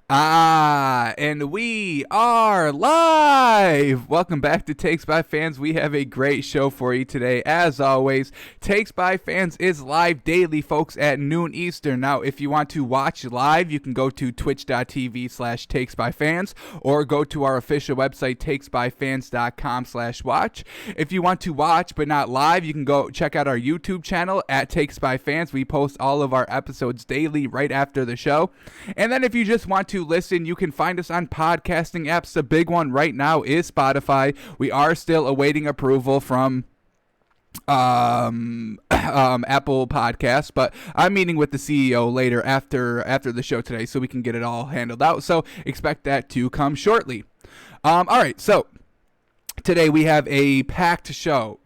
And we are live. Welcome back to Takes by Fans. We have a great show for you today. As always, Takes by Fans is live daily, folks, at noon Eastern. Now, if you want to watch live, you can go to twitch.tv/takesbyfans or go to our official website, takesbyfans.com/watch. If you want to watch but not live, you can go check out our YouTube channel at Takes by Fans. We post all of our episodes daily right after the show. And then if you just want to listen, you can find us on podcasting apps. The big one right now is Spotify. We are still awaiting approval from Apple Podcasts, but I'm meeting with the CEO later after the show today so we can get it all handled out. So expect that to come shortly. All right, so today we have a packed show.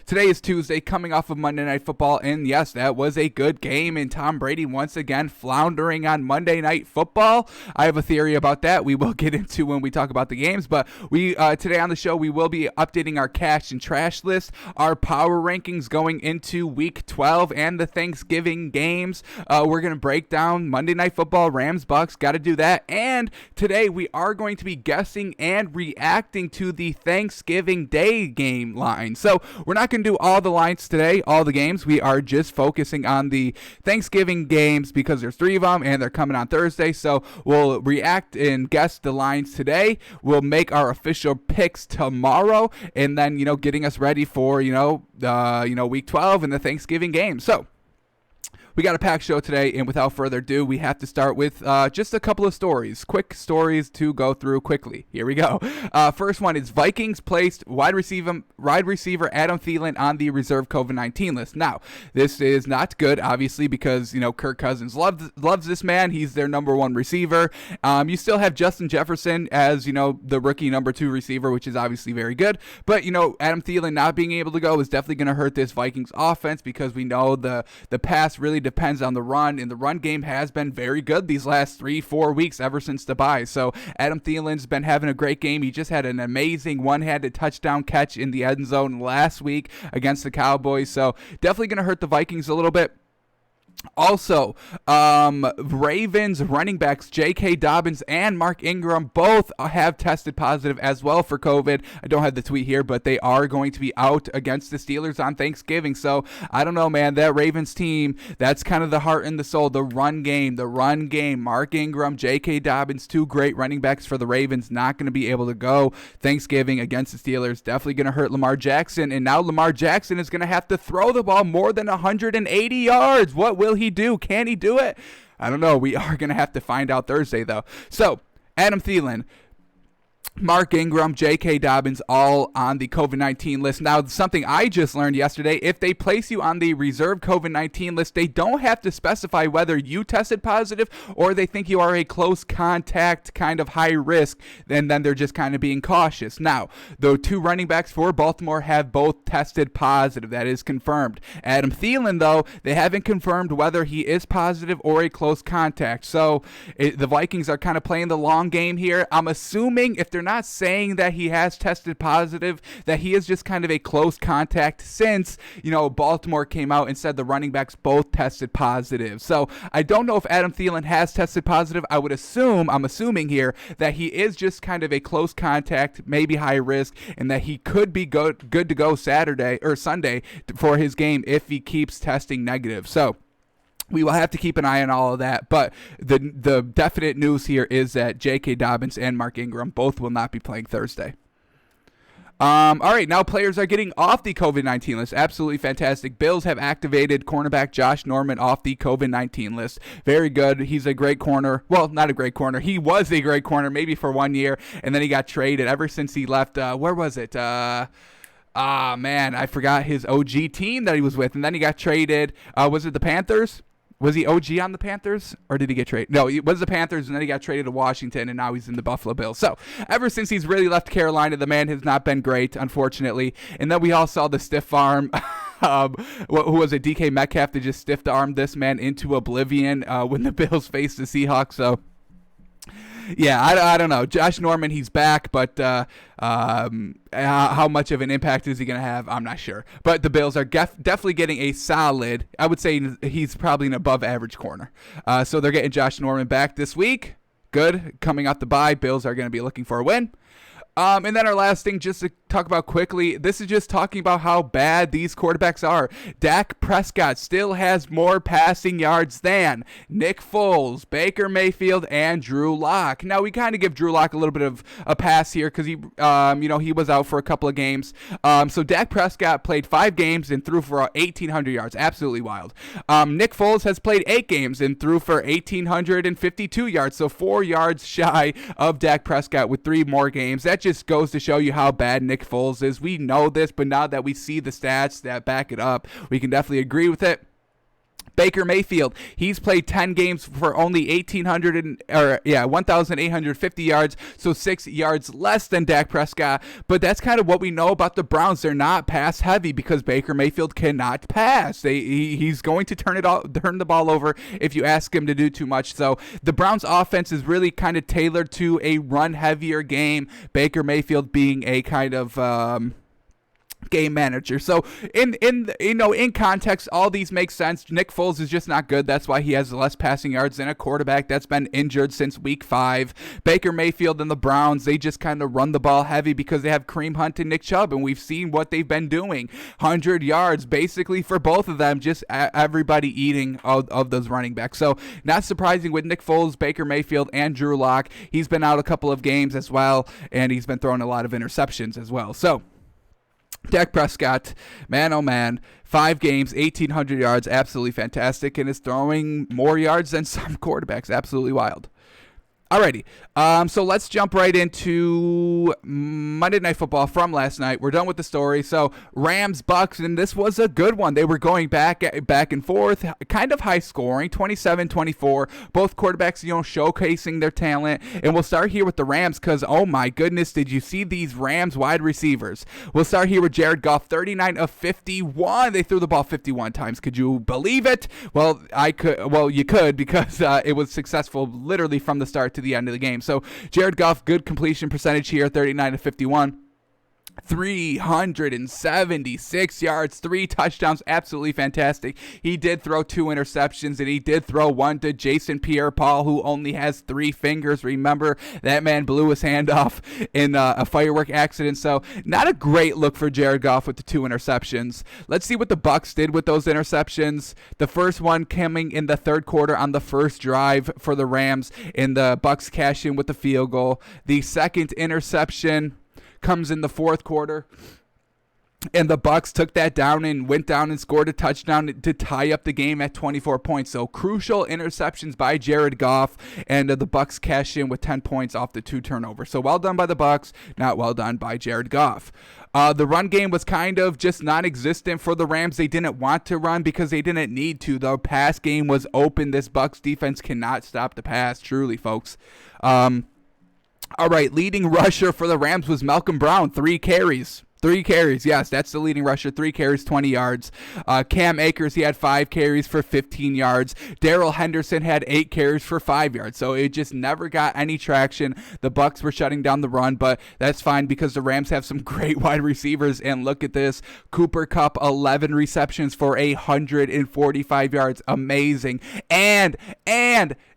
Today is Tuesday, coming off of Monday Night Football, and yes, that was a good game, and Tom Brady once again floundering on Monday Night Football. I have a theory about that we will get into when we talk about the games, but we today on the show, we will be updating our cash and trash list, our power rankings going into Week 12, and the Thanksgiving games. We're going to break down Monday Night Football, Rams, Bucs, got to do that, and today we are going to be guessing and reacting to the Thanksgiving Day game line. So we're not going to do all the lines today, all the games. We are just focusing on the Thanksgiving games because there's 3 of them and they're coming on Thursday. So we'll react and guess the lines today. We'll make our official picks tomorrow, and then getting us ready for Week 12 and the Thanksgiving game. So we got a packed show today, and without further ado, we have to start with just a couple of stories. Quick stories to go through quickly. Here we go. First one is Vikings placed wide receiver Adam Thielen on the reserve COVID-19 list. Now, this is not good, obviously, because Kirk Cousins loves this man. He's their number 1 receiver. You still have Justin Jefferson as the rookie number 2 receiver, which is obviously very good. But Adam Thielen not being able to go is definitely going to hurt this Vikings offense because we know the pass really depends on the run, and the run game has been very good these last 3-4 weeks ever since the bye. So Adam Thielen's been having a great game. He just had an amazing one-handed touchdown catch in the end zone last week against the Cowboys. So definitely going to hurt the Vikings a little bit. Also, Ravens running backs J.K. Dobbins and Mark Ingram both have tested positive as well for COVID. I don't have the tweet here, but they are going to be out against the Steelers on Thanksgiving. So, I don't know, man. That Ravens team, that's kind of the heart and the soul. The run game. Mark Ingram, J.K. Dobbins, 2 great running backs for the Ravens. Not going to be able to go Thanksgiving against the Steelers. Definitely going to hurt Lamar Jackson. And now Lamar Jackson is going to have to throw the ball more than 180 yards. What will he do? Can he do it? I don't know. We are going to have to find out Thursday, though. So, Adam Thielen, Mark Ingram, J.K. Dobbins, all on the COVID-19 list. Now, something I just learned yesterday, if they place you on the reserve COVID-19 list, they don't have to specify whether you tested positive or they think you are a close contact, kind of high risk, and then they're just kind of being cautious. Now, the 2 running backs for Baltimore have both tested positive. That is confirmed. Adam Thielen, though, they haven't confirmed whether he is positive or a close contact. So, the Vikings are kind of playing the long game here. I'm assuming if they're not saying that he has tested positive, that he is just kind of a close contact since, Baltimore came out and said the running backs both tested positive. So I don't know if Adam Thielen has tested positive. I'm assuming here that he is just kind of a close contact, maybe high risk, and that he could be good to go Saturday or Sunday for his game if he keeps testing negative. So we will have to keep an eye on all of that, but the definite news here is that J.K. Dobbins and Mark Ingram both will not be playing Thursday. All right, now players are getting off the COVID-19 list. Absolutely fantastic. Bills have activated cornerback Josh Norman off the COVID-19 list. Very good. He's a great corner. Well, not a great corner. He was a great corner maybe for 1 year, and then he got traded ever since he left. Where was it? Man, I forgot his OG team that he was with, and then he got traded. Was it the Panthers? Was he OG on the Panthers, or did he get traded? No, it was the Panthers, and then he got traded to Washington, and now he's in the Buffalo Bills. So, ever since he's really left Carolina, the man has not been great, unfortunately. And then we all saw the stiff arm. Who was it? DK Metcalf that just stiff armed this man into oblivion when the Bills faced the Seahawks. So, yeah, I don't know. Josh Norman, he's back, but how much of an impact is he going to have? I'm not sure. But the Bills are definitely getting a solid, I would say he's probably an above-average corner. So they're getting Josh Norman back this week. good coming out the bye. Bills are going to be looking for a win. And then our last thing, just to talk about quickly, this is just talking about how bad these quarterbacks are. Dak Prescott still has more passing yards than Nick Foles, Baker Mayfield, and Drew Lock. Now, we kind of give Drew Lock a little bit of a pass here because he was out for a couple of games. So Dak Prescott played 5 games and threw for 1,800 yards. Absolutely wild. Nick Foles has played 8 games and threw for 1,852 yards. So 4 yards shy of Dak Prescott with 3 more games. That just goes to show you how bad Nick Foles is. We know this, but now that we see the stats that back it up, we can definitely agree with it. Baker Mayfield, he's played 10 games for only 1,850 yards, so 6 yards less than Dak Prescott. But that's kind of what we know about the Browns. They're not pass heavy because Baker Mayfield cannot pass. He's going to turn the ball over if you ask him to do too much. So the Browns offense is really kind of tailored to a run heavier game. Baker Mayfield being a kind of game manager. So in context, all these make sense. Nick Foles is just not good. That's why he has less passing yards than a quarterback that's been injured since week 5. Baker Mayfield and the Browns, they just kind of run the ball heavy because they have Kareem Hunt and Nick Chubb, and we've seen what they've been doing. 100 yards basically for both of them, just everybody eating of those running backs. So not surprising with Nick Foles, Baker Mayfield, and Drew Lock. He's been out a couple of games as well, and he's been throwing a lot of interceptions as well. So Dak Prescott, man, oh man, 5 games, 1,800 yards, absolutely fantastic, and is throwing more yards than some quarterbacks. Absolutely wild. Alrighty, so let's jump right into Monday Night Football from last night. We're done with the story. So Rams, Bucs, and this was a good one. They were going back and forth, kind of high scoring, 27-24. Both quarterbacks, showcasing their talent. And we'll start here with the Rams because, oh my goodness, did you see these Rams wide receivers? We'll start here with Jared Goff, 39 of 51. They threw the ball 51 times. Could you believe it? Well, you could because it was successful literally from the start to the end of the game. So Jared Goff, good completion percentage here, 39 to 51. 376 yards, 3 touchdowns, absolutely fantastic. He did throw 2 interceptions, and he did throw one to Jason Pierre-Paul, who only has 3 fingers. Remember, that man blew his hand off in a firework accident, so not a great look for Jared Goff with the 2 interceptions. Let's see what the Bucs did with those interceptions. The first one coming in the third quarter on the first drive for the Rams, and the Bucs cash in with the field goal. The second interception comes in the fourth quarter, and the Bucs took that down and went down and scored a touchdown to tie up the game at 24 points. So crucial interceptions by Jared Goff, and the Bucs cash in with 10 points off the 2 turnovers. So well done by the Bucs, not well done by Jared Goff. The run game was kind of just non-existent for the Rams. They didn't want to run because they didn't need to. The pass game was open. This Bucs defense cannot stop the pass, truly, folks. All right, leading rusher for the Rams was Malcolm Brown, 3 carries. 3 carries, yes, that's the leading rusher. 3 carries, 20 yards. Cam Akers, he had 5 carries for 15 yards. Darrell Henderson had 8 carries for 5 yards. So it just never got any traction. The Bucs were shutting down the run, but that's fine because the Rams have some great wide receivers. And look at this. Cooper Kupp, 11 receptions for 145 yards. Amazing.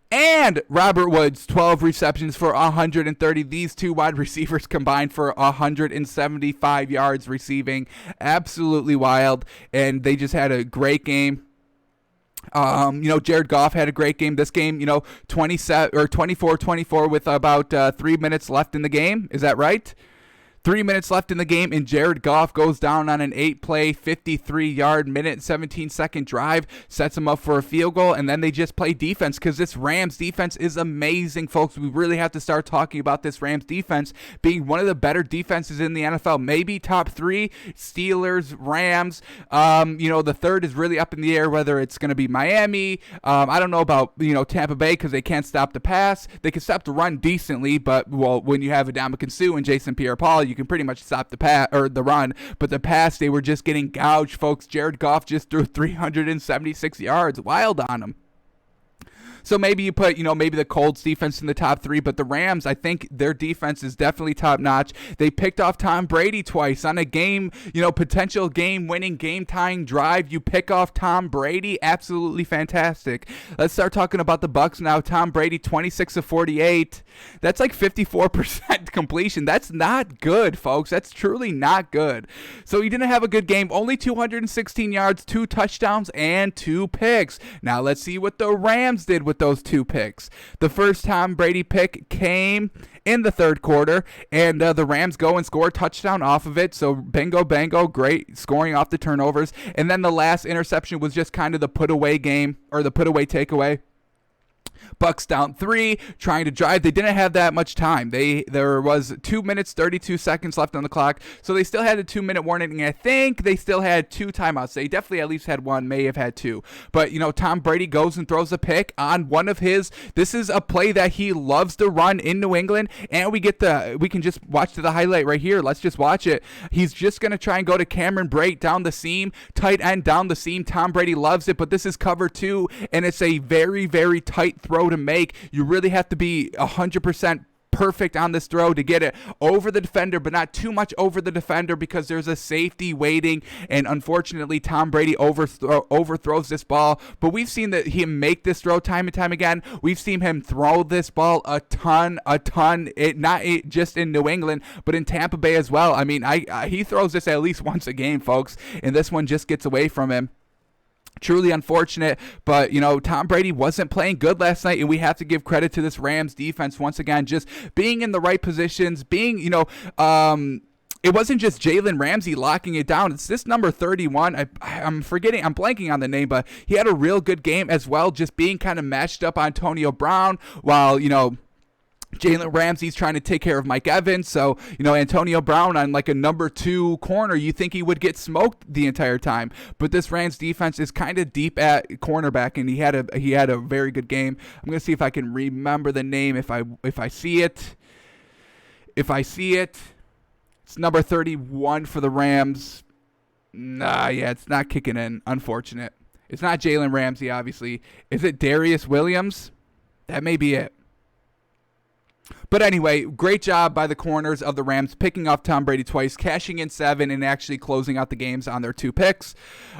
And Robert Woods, 12 receptions for 130. These 2 wide receivers combined for 175 yards receiving. Absolutely wild. And they just had a great game. Jared Goff had a great game. This game, 24-24 with about 3 minutes left in the game. Is that right? 3 minutes left in the game, and Jared Goff goes down on an 8-play, 53-yard, minute 17-second drive, sets him up for a field goal, and then they just play defense because this Rams defense is amazing, folks. We really have to start talking about this Rams defense being one of the better defenses in the NFL. Maybe top 3, Steelers, Rams. The third is really up in the air, whether it's going to be Miami. I don't know about, Tampa Bay because they can't stop the pass. They can stop the run decently, but, when you have Ndamukong Suh and Jason Pierre-Paul, you can pretty much stop the run, but the pass, they were just getting gouged, folks. Jared Goff just threw 376 yards. Wild on him. So maybe you put, maybe the Colts defense in the top 3, but the Rams, I think their defense is definitely top notch. They picked off Tom Brady twice on a game, potential game-winning, game-tying drive. You pick off Tom Brady, absolutely fantastic. Let's start talking about the Bucs now. Tom Brady, 26 of 48. That's like 54% completion. That's not good, folks. That's truly not good. So he didn't have a good game. Only 216 yards, 2 touchdowns, and 2 picks. Now let's see what the Rams did with those 2 picks. The first Tom Brady pick came in the third quarter, and the Rams go and score a touchdown off of it. So bingo, bango, great scoring off the turnovers. And then the last interception was just kind of the put-away game, or the put-away takeaway. Bucs down 3, trying to drive. They didn't have that much time. There was 2 minutes, 32 seconds left on the clock, so they still had a 2-minute warning, and I think they still had 2 timeouts. They definitely at least had 1, may have had 2. But, Tom Brady goes and throws a pick on one of his. This is a play that he loves to run in New England, and we can just watch the highlight right here. Let's just watch it. He's just going to try and go to Cameron Brate down the seam, tight end down the seam. Tom Brady loves it, but this is cover 2, and it's a very, very tight throw to make. You really have to be 100% perfect on this throw to get it over the defender, but not too much over the defender because there's a safety waiting, and unfortunately Tom Brady overthrows this ball. But we've seen that him make this throw time and time again. We've seen him throw this ball a ton, not just in New England, but in Tampa Bay as well. I mean, he throws this at least once a game, folks, and this one just gets away from him. Truly unfortunate, but Tom Brady wasn't playing good last night, and we have to give credit to this Rams defense once again, just being in the right positions, being it wasn't just Jalen Ramsey locking it down. It's this number 31. I'm blanking on the name, but he had a real good game as well, just being kind of matched up on Antonio Brown while Jalen Ramsey's trying to take care of Mike Evans. So, Antonio Brown on like a number 2 corner, you think he would get smoked the entire time. But this Rams defense is kind of deep at cornerback, and he had a very good game. I'm going to see if I can remember the name if I see it. It's number 31 for the Rams. It's not kicking in. Unfortunate. It's not Jalen Ramsey, obviously. Is it Darius Williams? That may be it. But anyway, great job by the corners of the Rams, picking off Tom Brady twice, cashing in 7, and actually closing out the games on their 2 picks.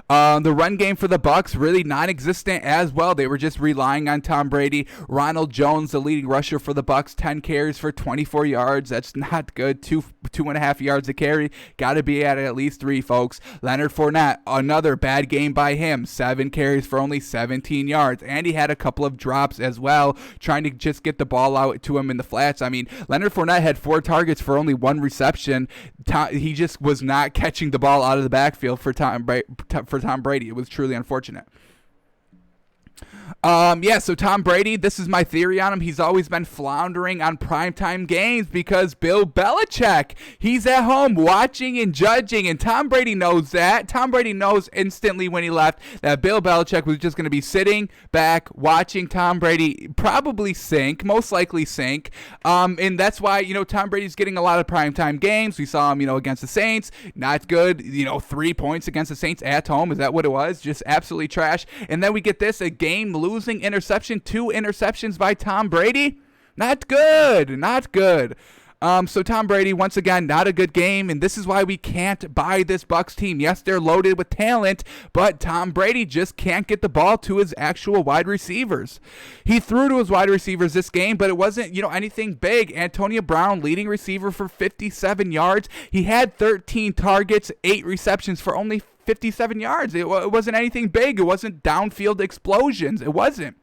The run game for the Bucs, really non-existent as well. They were just relying on Tom Brady. Ronald Jones, the leading rusher for the Bucs, 10 carries for 24 yards. That's not good. 2.5 yards a carry. Got to be at least 3, folks. Leonard Fournette, another bad game by him. 7 carries for only 17 yards. And he had a couple of drops as well, trying to just get the ball out to him in the flats. I mean, Leonard Fournette had 4 targets for only 1 reception. He just was not catching the ball out of the backfield for Tom Brady. It was truly unfortunate. So Tom Brady, this is my theory on him. He's always been floundering on primetime games because Bill Belichick, he's at home watching and judging, and Tom Brady knows that. Tom Brady knows instantly when he left that Bill Belichick was just going to be sitting back watching Tom Brady probably sink, most likely sink, and that's why, Tom Brady's getting a lot of primetime games. We saw him, against the Saints, not good, 3 points against the Saints at home. Is that what it was? Just absolutely trash. And then we get this, a game-losing interception, 2 interceptions by Tom Brady. Not good. So Tom Brady, once again, not a good game, and this is why we can't buy this Bucs team. Yes, they're loaded with talent, but Tom Brady just can't get the ball to his actual wide receivers. He threw to his wide receivers this game, but it wasn't, anything big. Antonio Brown, leading receiver for 57 yards. He had 13 targets, 8 receptions for only 57 yards. It wasn't anything big. It wasn't downfield explosions. It wasn't.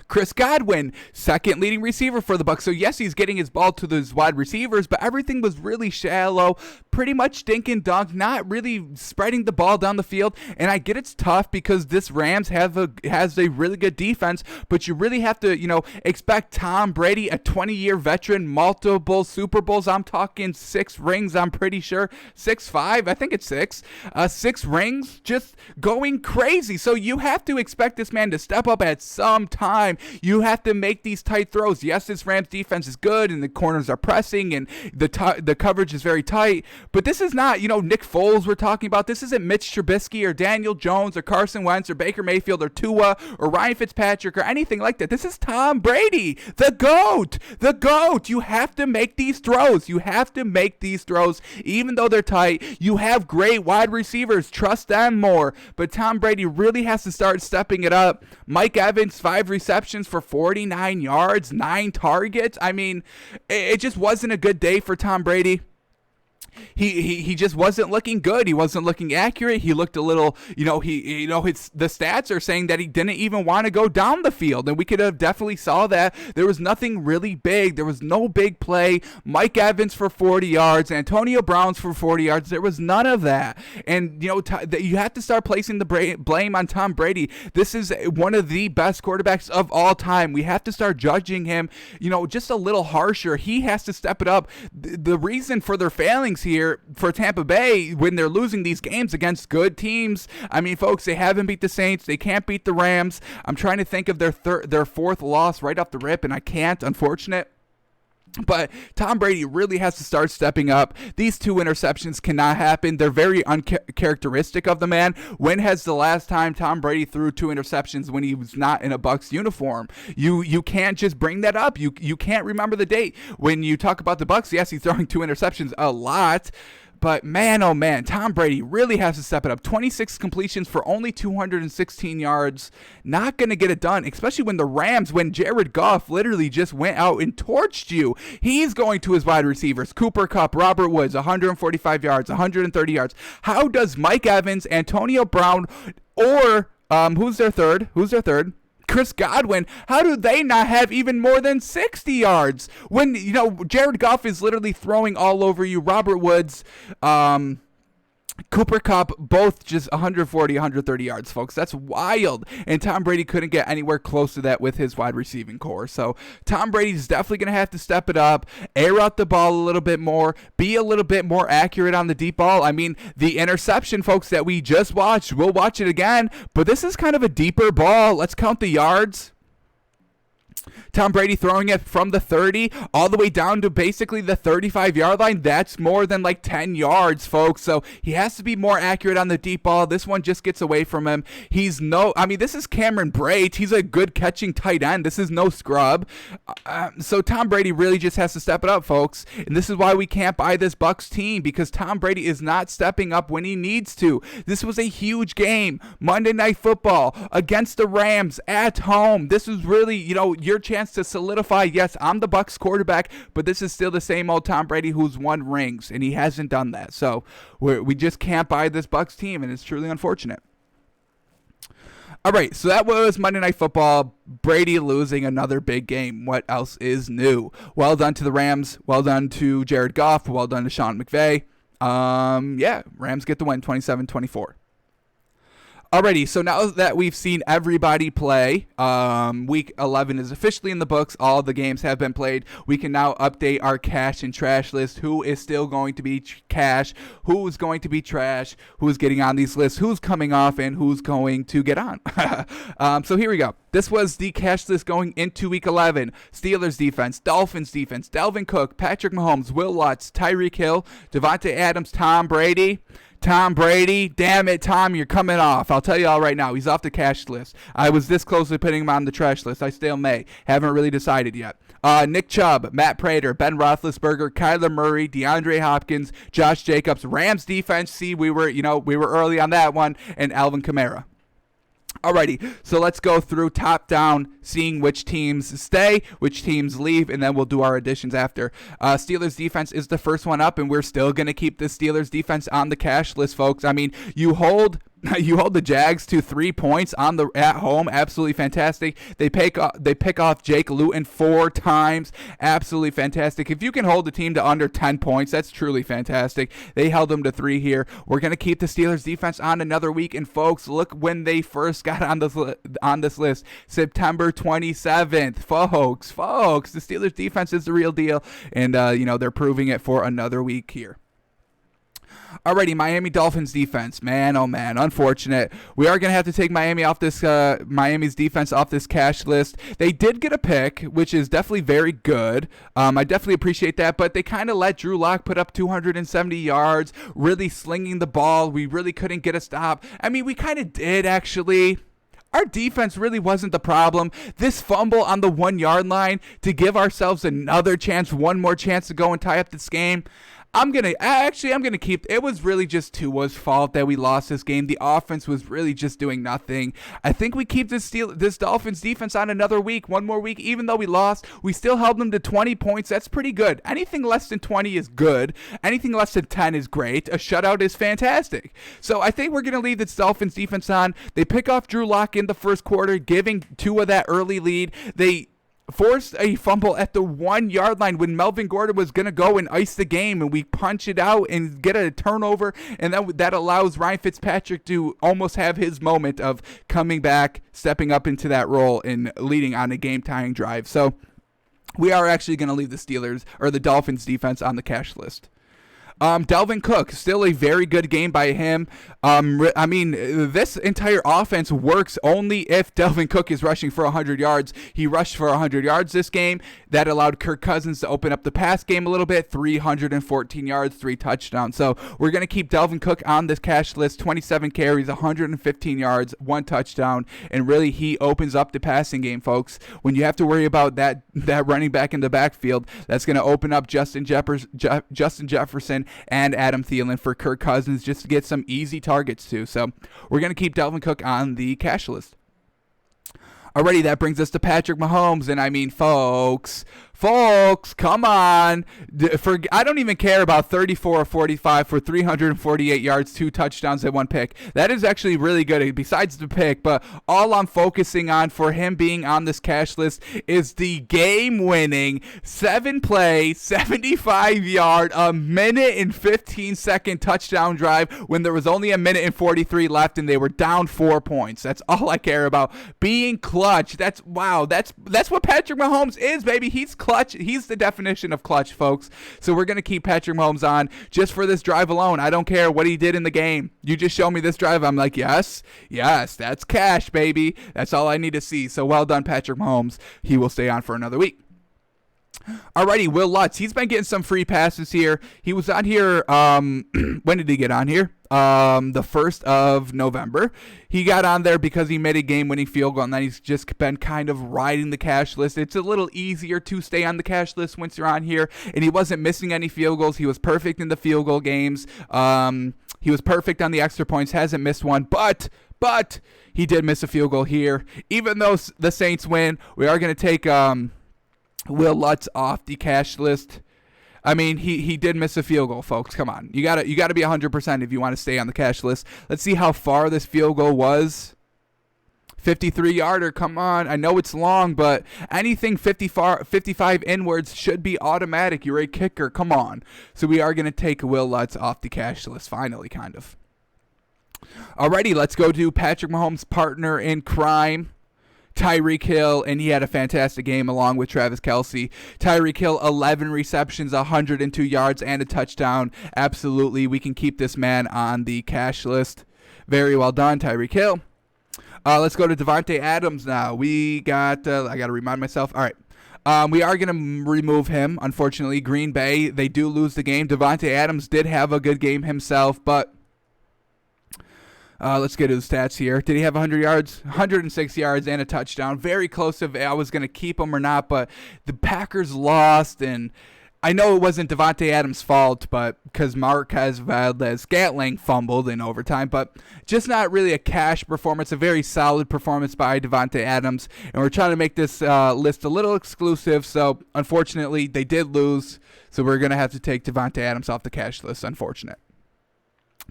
Chris Godwin, second leading receiver for the Bucs. So yes, he's getting his ball to those wide receivers, but everything was really shallow, pretty much dink and dunk, not really spreading the ball down the field. And I get it's tough because this Rams has a really good defense, but you really have to, expect Tom Brady, a 20-year veteran, multiple Super Bowls. I'm talking 6 rings, I'm pretty sure. 5, I think it's 6. 6 rings, just going crazy. So you have to expect this man to step up at some time time, you have to make these tight throws. Yes, this Rams defense is good, and the corners are pressing, and the coverage is very tight, but this is not, Nick Foles we're talking about. This isn't Mitch Trubisky or Daniel Jones or Carson Wentz or Baker Mayfield or Tua or Ryan Fitzpatrick or anything like that. This is Tom Brady, the GOAT. The GOAT. You have to make these throws. You have to make these throws, even though they're tight. You have great wide receivers. Trust them more. But Tom Brady really has to start stepping it up. Mike Evans, 5 receptions for 49 yards, 9 targets. I mean, it just wasn't a good day for Tom Brady. He just wasn't looking good. He wasn't looking accurate. He looked a little, the stats are saying that he didn't even want to go down the field, and we could have definitely saw that. There was nothing really big. There was no big play. Mike Evans for 40 yards, Antonio Brown's for 40 yards. There was none of that. And you have to start placing the blame on Tom Brady. This is one of the best quarterbacks of all time. We have to start judging him, just a little harsher. He has to step it up. The reason for their failings here for Tampa Bay when they're losing these games against good teams, I mean, folks, they haven't beat the Saints. They can't beat the Rams. I'm trying to think of their fourth loss right off the rip, and I can't, unfortunate. But Tom Brady really has to start stepping up. These 2 interceptions cannot happen. They're very uncharacteristic of the man. When has the last time Tom Brady threw 2 interceptions when he was not in a Bucs uniform? You can't just bring that up. You can't remember the date. When you talk about the Bucs, yes, he's throwing 2 interceptions a lot. But man, oh man, Tom Brady really has to step it up. 26 completions for only 216 yards. Not going to get it done, especially when Jared Goff literally just went out and torched you. He's going to his wide receivers. Cooper Kupp, Robert Woods, 145 yards, 130 yards. How does Mike Evans, Antonio Brown, or who's their third? Chris Godwin, how do they not have even more than 60 yards when, Jared Goff is literally throwing all over you? Robert Woods, Cooper Kupp, both just 140, 130 yards, folks. That's wild. And Tom Brady couldn't get anywhere close to that with his wide receiving core. So Tom Brady's definitely going to have to step it up, air out the ball a little bit more, be a little bit more accurate on the deep ball. I mean, the interception, folks, that we just watched, we'll watch it again, but this is kind of a deeper ball. Let's count the yards. Tom Brady throwing it from the 30 all the way down to basically the 35-yard line. That's more than like 10 yards, folks. So he has to be more accurate on the deep ball. This one just gets away from him. This is Cameron Brate. He's a good catching tight end. This is no scrub. So Tom Brady really just has to step it up, folks. And this is why we can't buy this Bucs team, because Tom Brady is not stepping up when he needs to. This was a huge game. Monday Night Football against the Rams at home. This is really, your chance to solidify, yes, I'm the Bucs quarterback, but this is still the same old Tom Brady who's won rings, and he hasn't done that. So we just can't buy this Bucs team, and it's truly unfortunate. All right, so that was Monday Night Football. Brady losing another big game. What else is new? Well done to the Rams. Well done to Jared Goff. Well done to Sean McVay. Rams get the win, 27-24. Alrighty, so now that we've seen everybody play, Week 11 is officially in the books. All the games have been played. We can now update our cash and trash list. Who is still going to be cash? Who is going to be trash? Who's getting on these lists? Who's coming off? And who's going to get on? So here we go. This was the cash list going into Week 11. Steelers defense, Dolphins defense, Dalvin Cook, Patrick Mahomes, Will Lutz, Tyreek Hill, Devontae Adams, Tom Brady, damn it, Tom, you're coming off. I'll tell you all right now, he's off the cash list. I was this close to putting him on the trash list. I still may. Haven't really decided yet. Nick Chubb, Matt Prater, Ben Roethlisberger, Kyler Murray, DeAndre Hopkins, Josh Jacobs, Rams defense. See, we were early on that one, and Alvin Kamara. Alrighty, so let's go through top down, seeing which teams stay, which teams leave, and then we'll do our additions after. Steelers defense is the first one up, and we're still going to keep the Steelers defense on the cash list, folks. I mean, you hold the Jags to 3 points at home. Absolutely fantastic. They pick off Jake Luton 4 times. Absolutely fantastic. If you can hold the team to under 10 points, that's truly fantastic. They held them to 3 here. We're going to keep the Steelers defense on another week. And folks, look when they first got on this list. September 27th. Folks, the Steelers defense is the real deal. And, they're proving it for another week here. Alrighty, Miami Dolphins defense. Man, oh man, unfortunate. We are gonna have to take Miami's defense off this cash list. They did get a pick, which is definitely very good. I definitely appreciate that, but they kind of let Drew Lock put up 270 yards, really slinging the ball. We really couldn't get a stop. I mean, we kind of did actually. Our defense really wasn't the problem. This fumble on the 1 yard line to give ourselves another chance, one more chance to go and tie up this game. I'm going to keep, it was really just Tua's fault that we lost this game. The offense was really just doing nothing. I think we keep this Dolphins defense on another week, one more week. Even though we lost, we still held them to 20 points. That's pretty good. Anything less than 20 is good. Anything less than 10 is great. A shutout is fantastic. So I think we're going to leave this Dolphins defense on. They pick off Drew Lock in the first quarter, giving Tua that early lead. They forced a fumble at the 1 yard line when Melvin Gordon was going to go and ice the game, and we punch it out and get a turnover, and that allows Ryan Fitzpatrick to almost have his moment of coming back, stepping up into that role and leading on a game-tying drive. So we are actually going to leave the Dolphins defense on the cash list. Dalvin Cook, still a very good game by him. I mean, this entire offense works only if Dalvin Cook is rushing for 100 yards. He rushed for 100 yards this game. That allowed Kirk Cousins to open up the pass game a little bit, 314 yards, 3 touchdowns. So we're going to keep Dalvin Cook on this cash list, 27 carries, 115 yards, 1 touchdown, and really he opens up the passing game, folks. When you have to worry about that running back in the backfield, that's going to open up Justin Jefferson and Adam Thielen for Kirk Cousins just to get some easy targets too. So we're going to keep Dalvin Cook on the cash list. Alrighty, that brings us to Patrick Mahomes, and I mean, folks, come on. I don't even care about 34 or 45 for 348 yards, 2 touchdowns, and 1 pick. That is actually really good, besides the pick, but all I'm focusing on for him being on this cash list is the game-winning 7-play, 75-yard, a minute and 15-second touchdown drive when there was only a minute and 43 left and they were down 4 points. That's all I care about. Being clutch. That's what Patrick Mahomes is, baby. He's clutch. He's the definition of clutch, folks. So we're going to keep Patrick Mahomes on just for this drive alone. I don't care what he did in the game. You just show me this drive. I'm like, yes, that's cash, baby. That's all I need to see. So well done, Patrick Mahomes. He will stay on for another week. Alrighty, Will Lutz. He's been getting some free passes here. He was on here. When did he get on here? The 1st of November. He got on there because he made a game-winning field goal, and then he's just been kind of riding the cash list. It's a little easier to stay on the cash list once you're on here, and he wasn't missing any field goals. He was perfect in the field goal games. He was perfect on the extra points, hasn't missed one, but he did miss a field goal here. Even though the Saints win, we are going to take Will Lutz off the cash list. I mean, he did miss a field goal, folks. Come on. You gotta be 100% if you want to stay on the cash list. Let's see how far this field goal was. 53-yarder, come on. I know it's long, but anything 55 inwards should be automatic. You're a kicker. Come on. So we are going to take Will Lutz off the cash list, finally, kind of. Alrighty, let's go to Patrick Mahomes' partner in crime, Tyreek Hill, and he had a fantastic game along with Travis Kelce. Tyreek Hill, 11 receptions, 102 yards, and a touchdown. Absolutely, we can keep this man on the cash list. Very well done, Tyreek Hill. Let's go to Davante Adams now. We got, I got to remind myself. All right. We are going to remove him, unfortunately. Green Bay, they do lose the game. Davante Adams did have a good game himself, but let's get to the stats here. Did he have 100 yards? 106 yards and a touchdown. Very close to I was going to keep him or not, but the Packers lost, and I know it wasn't Davante Adams' fault, but because Marquez Valdez-Scantling fumbled in overtime, but just not really a cash performance, a very solid performance by Davante Adams, and we're trying to make this list a little exclusive, so unfortunately they did lose, so we're going to have to take Davante Adams off the cash list. Unfortunate.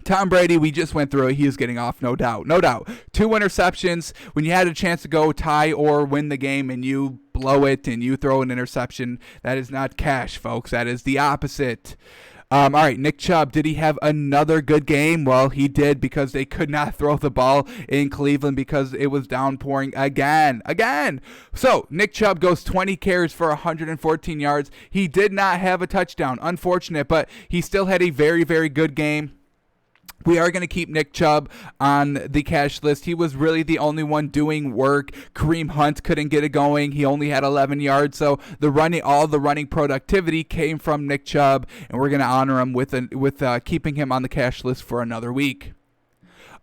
Tom Brady, we just went through it. He is getting off, no doubt. 2 interceptions. When you had a chance to go tie or win the game and you blow it and you throw an interception, that is not cash, folks. That is the opposite. All right, Nick Chubb, did he have another good game? Well, he did, because they could not throw the ball in Cleveland because it was downpouring again. So Nick Chubb goes 20 carries for 114 yards. He did not have a touchdown, unfortunate, but he still had a very, very good game. We are going to keep Nick Chubb on the cash list. He was really the only one doing work. Kareem Hunt couldn't get it going. He only had 11 yards. So all the running productivity came from Nick Chubb, and we're going to honor him with keeping him on the cash list for another week.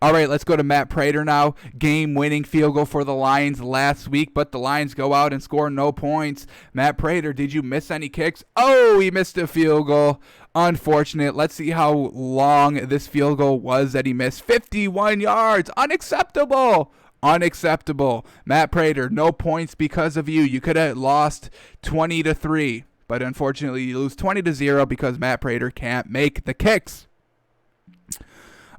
All right, let's go to Matt Prater now. Game-winning field goal for the Lions last week, but the Lions go out and score no points. Matt Prater, did you miss any kicks? Oh, he missed a field goal. Unfortunate. Let's see how long this field goal was that he missed. 51 yards. Unacceptable. Matt Prater, no points because of you. You could have lost 20-3, but unfortunately you lose 20-0 because Matt Prater can't make the kicks.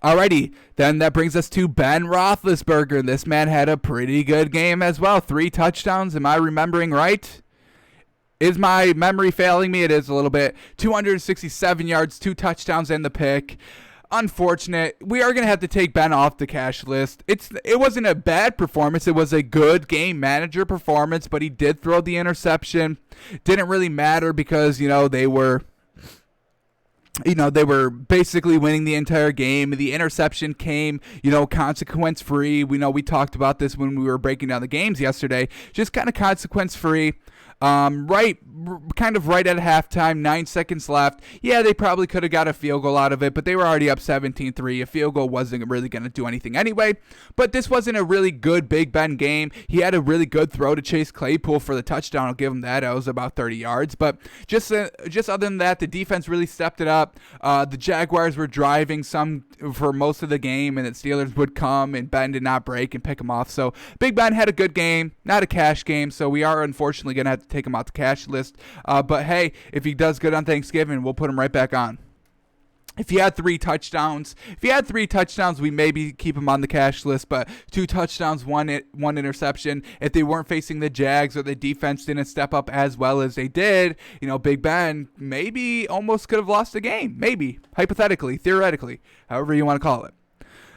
Alrighty, then that brings us to Ben Roethlisberger. This man had a pretty good game as well. 3 touchdowns. Am I remembering right? Is my memory failing me? It is a little bit. 267 yards, 2 touchdowns, and the pick. Unfortunate. We are going to have to take Ben off the cash list. It wasn't a bad performance. It was a good game manager performance, but he did throw the interception. Didn't really matter because, they were basically winning the entire game. The interception came, consequence-free. We talked about this when we were breaking down the games yesterday. Just kind of consequence-free. Right at halftime, 9 seconds left. Yeah, they probably could have got a field goal out of it, but they were already up 17-3. A field goal wasn't really going to do anything anyway. But this wasn't a really good Big Ben game. He had a really good throw to Chase Claypool for the touchdown. I'll give him that. It was about 30 yards. But just other than that, the defense really stepped it up. The Jaguars were driving some for most of the game, and the Steelers would come, and Ben did not break and pick him off. So Big Ben had a good game, not a cash game. So we are unfortunately going to have to take him out the cash list. But hey, if he does good on Thanksgiving, we'll put him right back on. If he had 3 touchdowns, we maybe keep him on the cash list, but 2 touchdowns, one interception. If they weren't facing the Jags or the defense didn't step up as well as they did, Big Ben maybe almost could have lost the game. Maybe, hypothetically, theoretically, however you want to call it.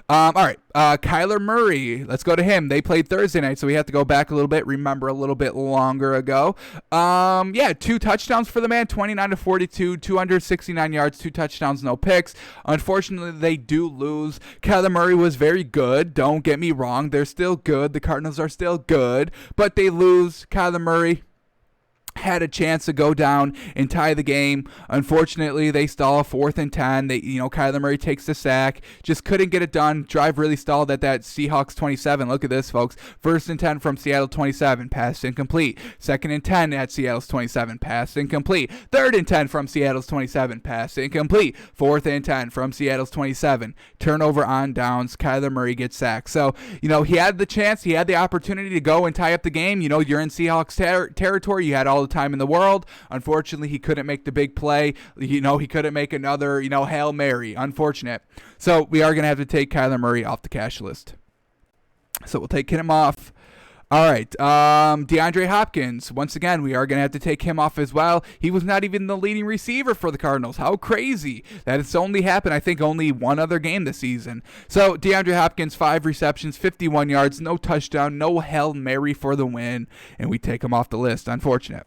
All right, Kyler Murray, let's go to him. They played Thursday night, so we have to go back a little bit, remember a little bit longer ago. 2 touchdowns for the man, 29-42, 269 yards, 2 touchdowns, no picks. Unfortunately, they do lose. Kyler Murray was very good, don't get me wrong. They're still good. The Cardinals are still good, but they lose. Kyler Murray had a chance to go down and tie the game. Unfortunately, they stall 4th and 10. Kyler Murray takes the sack. Just couldn't get it done. Drive really stalled at that Seahawks 27. Look at this, folks. 1st and 10 from Seattle 27. Pass incomplete. 2nd and 10 at Seattle's 27. Pass incomplete. 3rd and 10 from Seattle's 27. Pass incomplete. 4th and 10 from Seattle's 27. Turnover on downs. Kyler Murray gets sacked. So, he had the chance. He had the opportunity to go and tie up the game. You're in Seahawks territory. You had all the time in the world. Unfortunately, he couldn't make the big play. He couldn't make another, Hail Mary. Unfortunate. So we are going to have to take Kyler Murray off the cash list. So we'll take him off. All right, DeAndre Hopkins. Once again, we are going to have to take him off as well. He was not even the leading receiver for the Cardinals. How crazy. That it's only happened, I think, only one other game this season. So DeAndre Hopkins, 5 receptions, 51 yards, no touchdown, no Hail Mary for the win, and we take him off the list. Unfortunate.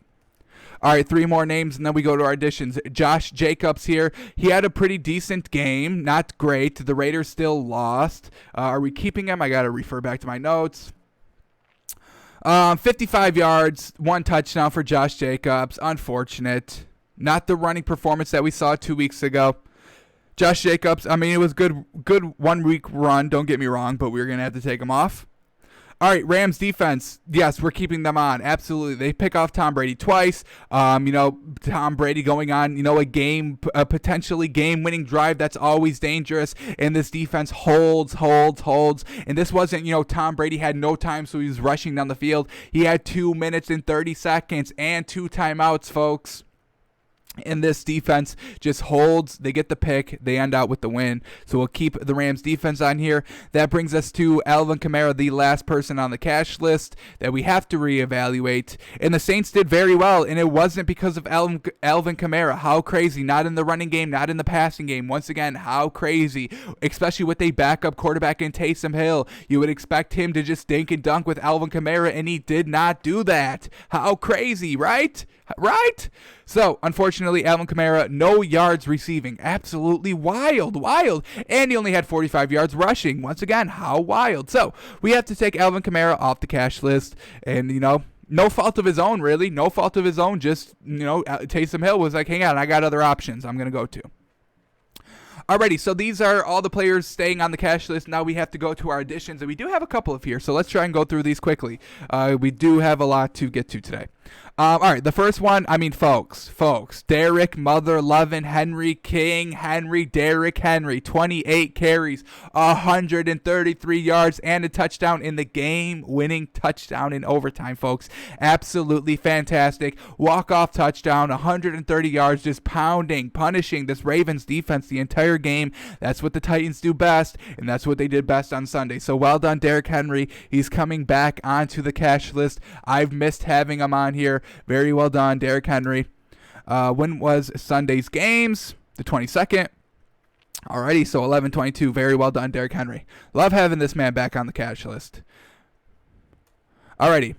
All right, 3 more names, and then we go to our additions. Josh Jacobs here. He had a pretty decent game. Not great. The Raiders still lost. Are we keeping him? I got to refer back to my notes. 55 yards, 1 touchdown for Josh Jacobs. Unfortunate. Not the running performance that we saw 2 weeks ago. Josh Jacobs, it was good 1 week run, don't get me wrong, but we're going to have to take him off. All right, Rams defense. Yes, we're keeping them on. Absolutely. They pick off Tom Brady twice. Tom Brady going on, a potentially game-winning drive. That's always dangerous. And this defense holds. And this wasn't, Tom Brady had no time, so he was rushing down the field. He had 2 minutes and 30 seconds and 2 timeouts, folks. And this defense just holds. They get the pick. They end out with the win. So we'll keep the Rams defense on here. That brings us to Alvin Kamara, the last person on the cash list that we have to reevaluate. And the Saints did very well, and it wasn't because of Alvin Kamara. How crazy. Not in the running game, not in the passing game. Once again, how crazy. Especially with a backup quarterback in Taysom Hill. You would expect him to just dink and dunk with Alvin Kamara, and he did not do that. How crazy, right? Right? So, unfortunately, Alvin Kamara, no yards receiving. Absolutely wild. And he only had 45 yards rushing. Once again, how wild. So, we have to take Alvin Kamara off the cash list. And, no fault of his own, really. No fault of his own. Just, Taysom Hill was like, hang on, I got other options I'm going to go to. Alrighty, so these are all the players staying on the cash list. Now we have to go to our additions, and we do have a couple of here, so let's try and go through these quickly. We do have a lot to get to today. All right, the first one, folks, Derek Mother-lovin' Henry, Derrick Henry, 28 carries, 133 yards, and a touchdown in the game-winning touchdown in overtime, folks. Absolutely fantastic. Walk-off touchdown, 130 yards, just punishing this Ravens defense the entire game. That's what the Titans do best, and that's what they did best on Sunday. So well done, Derrick Henry. He's coming back onto the cash list. I've missed having him on here. Very well done, Derrick Henry. When was Sunday's games? The 22nd. Alrighty, so 11-22. Very well done, Derrick Henry. Love having this man back on the cash list. Alrighty.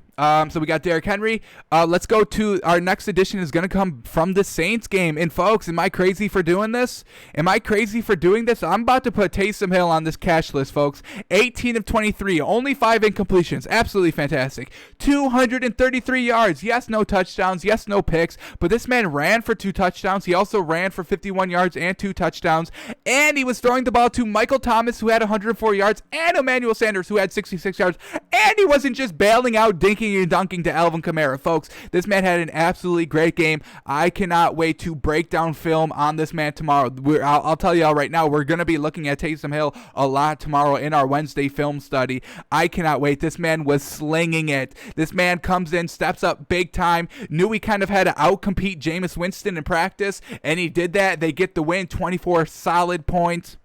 So we got Derrick Henry. Let's go to our next edition is going to come from the Saints game. And folks, am I crazy for doing this? I'm about to put Taysom Hill on this cash list, folks. 18 of 23, only 5 incompletions. Absolutely fantastic. 233 yards. Yes, no touchdowns. Yes, no picks. But this man ran for 2 touchdowns. He also ran for 51 yards and 2 touchdowns. And he was throwing the ball to Michael Thomas, who had 104 yards, and Emmanuel Sanders, who had 66 yards. And he wasn't just bailing out, dinking and dunking to Alvin Kamara. Folks, this man had an absolutely great game. I cannot wait to break down film on this man tomorrow. I'll tell you all right now, we're going to be looking at Taysom Hill a lot tomorrow in our Wednesday film study. I cannot wait. This man was slinging it. This man comes in, steps up big time, knew he kind of had to outcompete Jameis Winston in practice, and he did that. They get the win, 24 solid points.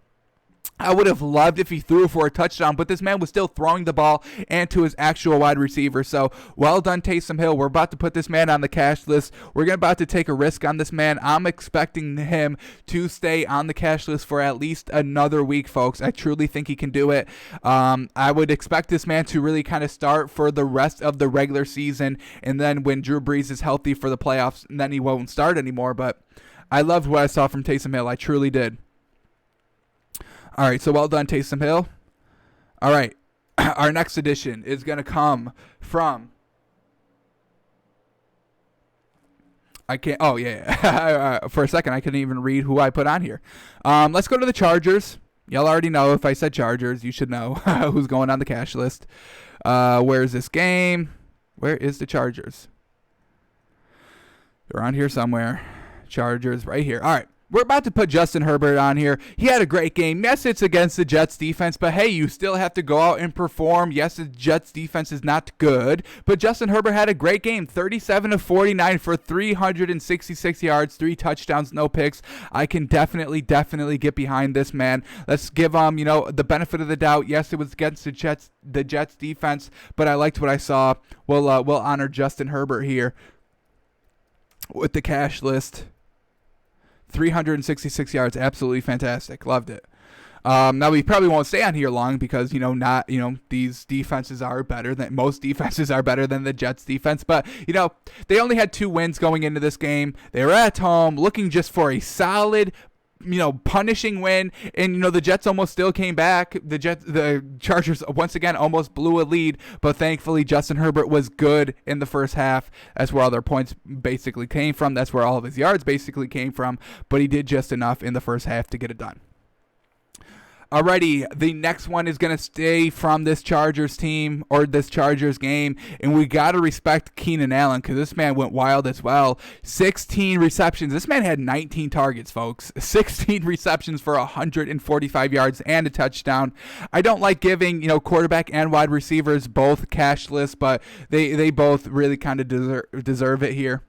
I would have loved if he threw for a touchdown, but this man was still throwing the ball and to his actual wide receiver. So, well done, Taysom Hill. We're about to put this man on the cash list. We're about to take a risk on this man. I'm expecting him to stay on the cash list for at least another week, folks. I truly think he can do it. I would expect this man to really kind of start for the rest of the regular season, and then when Drew Brees is healthy for the playoffs, then he won't start anymore. But I loved what I saw from Taysom Hill. I truly did. All right, so well done, Taysom Hill. All right, our next edition is going to come from... For a second, I couldn't even read who I put on here. Let's go to the Chargers. Y'all already know if I said Chargers, you should know who's going on the cash list. Where's this game? Where is the Chargers? They're on here somewhere. Chargers right here. All right. We're about to put Justin Herbert on here. He had a great game. Yes, it's against the Jets defense, but hey, you still have to go out and perform. Yes, the Jets defense is not good, but Justin Herbert had a great game. 37 of 49 for 366 yards, 3 touchdowns, no picks. I can definitely get behind this man. Let's give him, the benefit of the doubt. Yes, it was against the Jets defense, but I liked what I saw. We'll honor Justin Herbert here with the cash list. 366 yards, absolutely fantastic. Loved it. Now we probably won't stay on here long because these defenses are better than most defenses are better than the Jets defense. But they only had 2 wins going into this game. They were at home, looking just for a solid, punishing win, and the Jets almost still came back. The Chargers once again almost blew a lead, but thankfully Justin Herbert was good in the first half. That's where all their points basically came from. That's where all of his yards basically came from, but he did just enough in the first half to get it done. Alrighty, the next one is going to stay from this Chargers team or this Chargers game, and we got to respect Keenan Allen because this man went wild as well. 16 receptions. This man had 19 targets, folks. 16 receptions for 145 yards and a touchdown. I don't like giving, quarterback and wide receivers both cash lists, but they both really kind of deserve it here.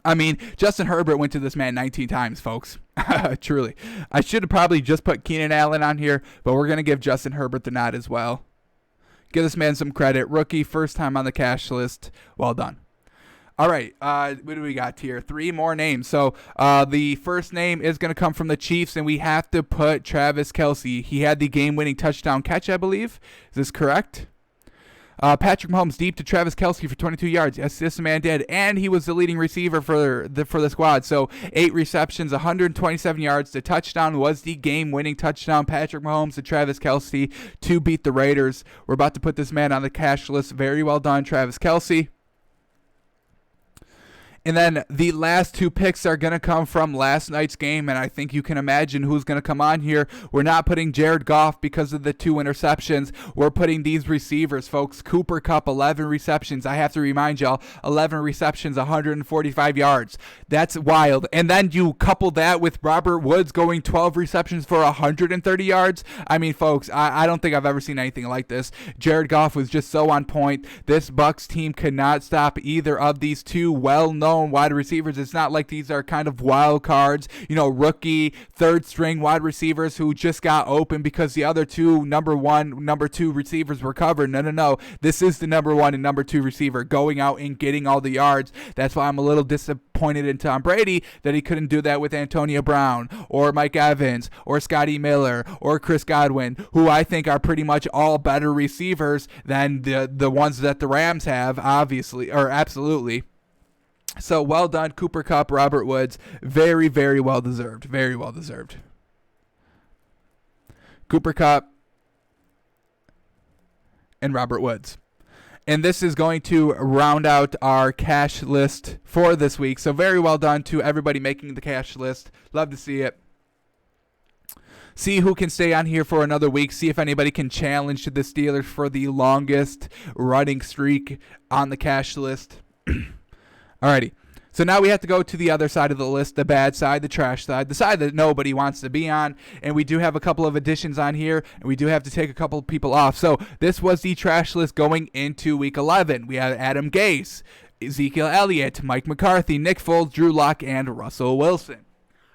I mean, Justin Herbert went to this man 19 times, folks. Truly. I should have probably just put Keenan Allen on here, but we're going to give Justin Herbert the nod as well. Give this man some credit. Rookie, first time on the cash list. Well done. All right, what do we got here? 3 more names. So the first name is going to come from the Chiefs, and we have to put Travis Kelce. He had the game-winning touchdown catch, I believe. Is this correct? Patrick Mahomes deep to Travis Kelce for 22 yards. Yes, this man did. And he was the leading receiver for the squad. So 8 receptions, 127 yards. The touchdown was the game-winning touchdown. Patrick Mahomes to Travis Kelce to beat the Raiders. We're about to put this man on the cash list. Very well done, Travis Kelce. And then the last 2 picks are going to come from last night's game, and I think you can imagine who's going to come on here. We're not putting Jared Goff because of the 2 interceptions. We're putting these receivers, folks. Cooper Kupp, 11 receptions. I have to remind y'all, 11 receptions, 145 yards. That's wild. And then you couple that with Robert Woods going 12 receptions for 130 yards. I mean, folks, I don't think I've ever seen anything like this. Jared Goff was just so on point. This Bucs team could not stop either of these 2 well-known wide receivers. It's not like these are kind of wild cards, rookie, third string wide receivers who just got open because the other 2 number 1, number 2 receivers were covered. No. This is the number 1 and number 2 receiver going out and getting all the yards. That's why I'm a little disappointed in Tom Brady that he couldn't do that with Antonio Brown or Mike Evans or Scotty Miller or Chris Godwin, who I think are pretty much all better receivers than the ones that the Rams have, obviously, or absolutely. So well done, Cooper Kupp, Robert Woods. Very, very well deserved. Very well deserved. Cooper Kupp and Robert Woods. And this is going to round out our cash list for this week. So very well done to everybody making the cash list. Love to see it. See who can stay on here for another week. See if anybody can challenge the Steelers for the longest running streak on the cash list. Alrighty, so now we have to go to the other side of the list, the bad side, the trash side, the side that nobody wants to be on, and we do have a couple of additions on here, and we do have to take a couple of people off. So this was the trash list going into Week 11. We had Adam Gase, Ezekiel Elliott, Mike McCarthy, Nick Foles, Drew Lock, and Russell Wilson.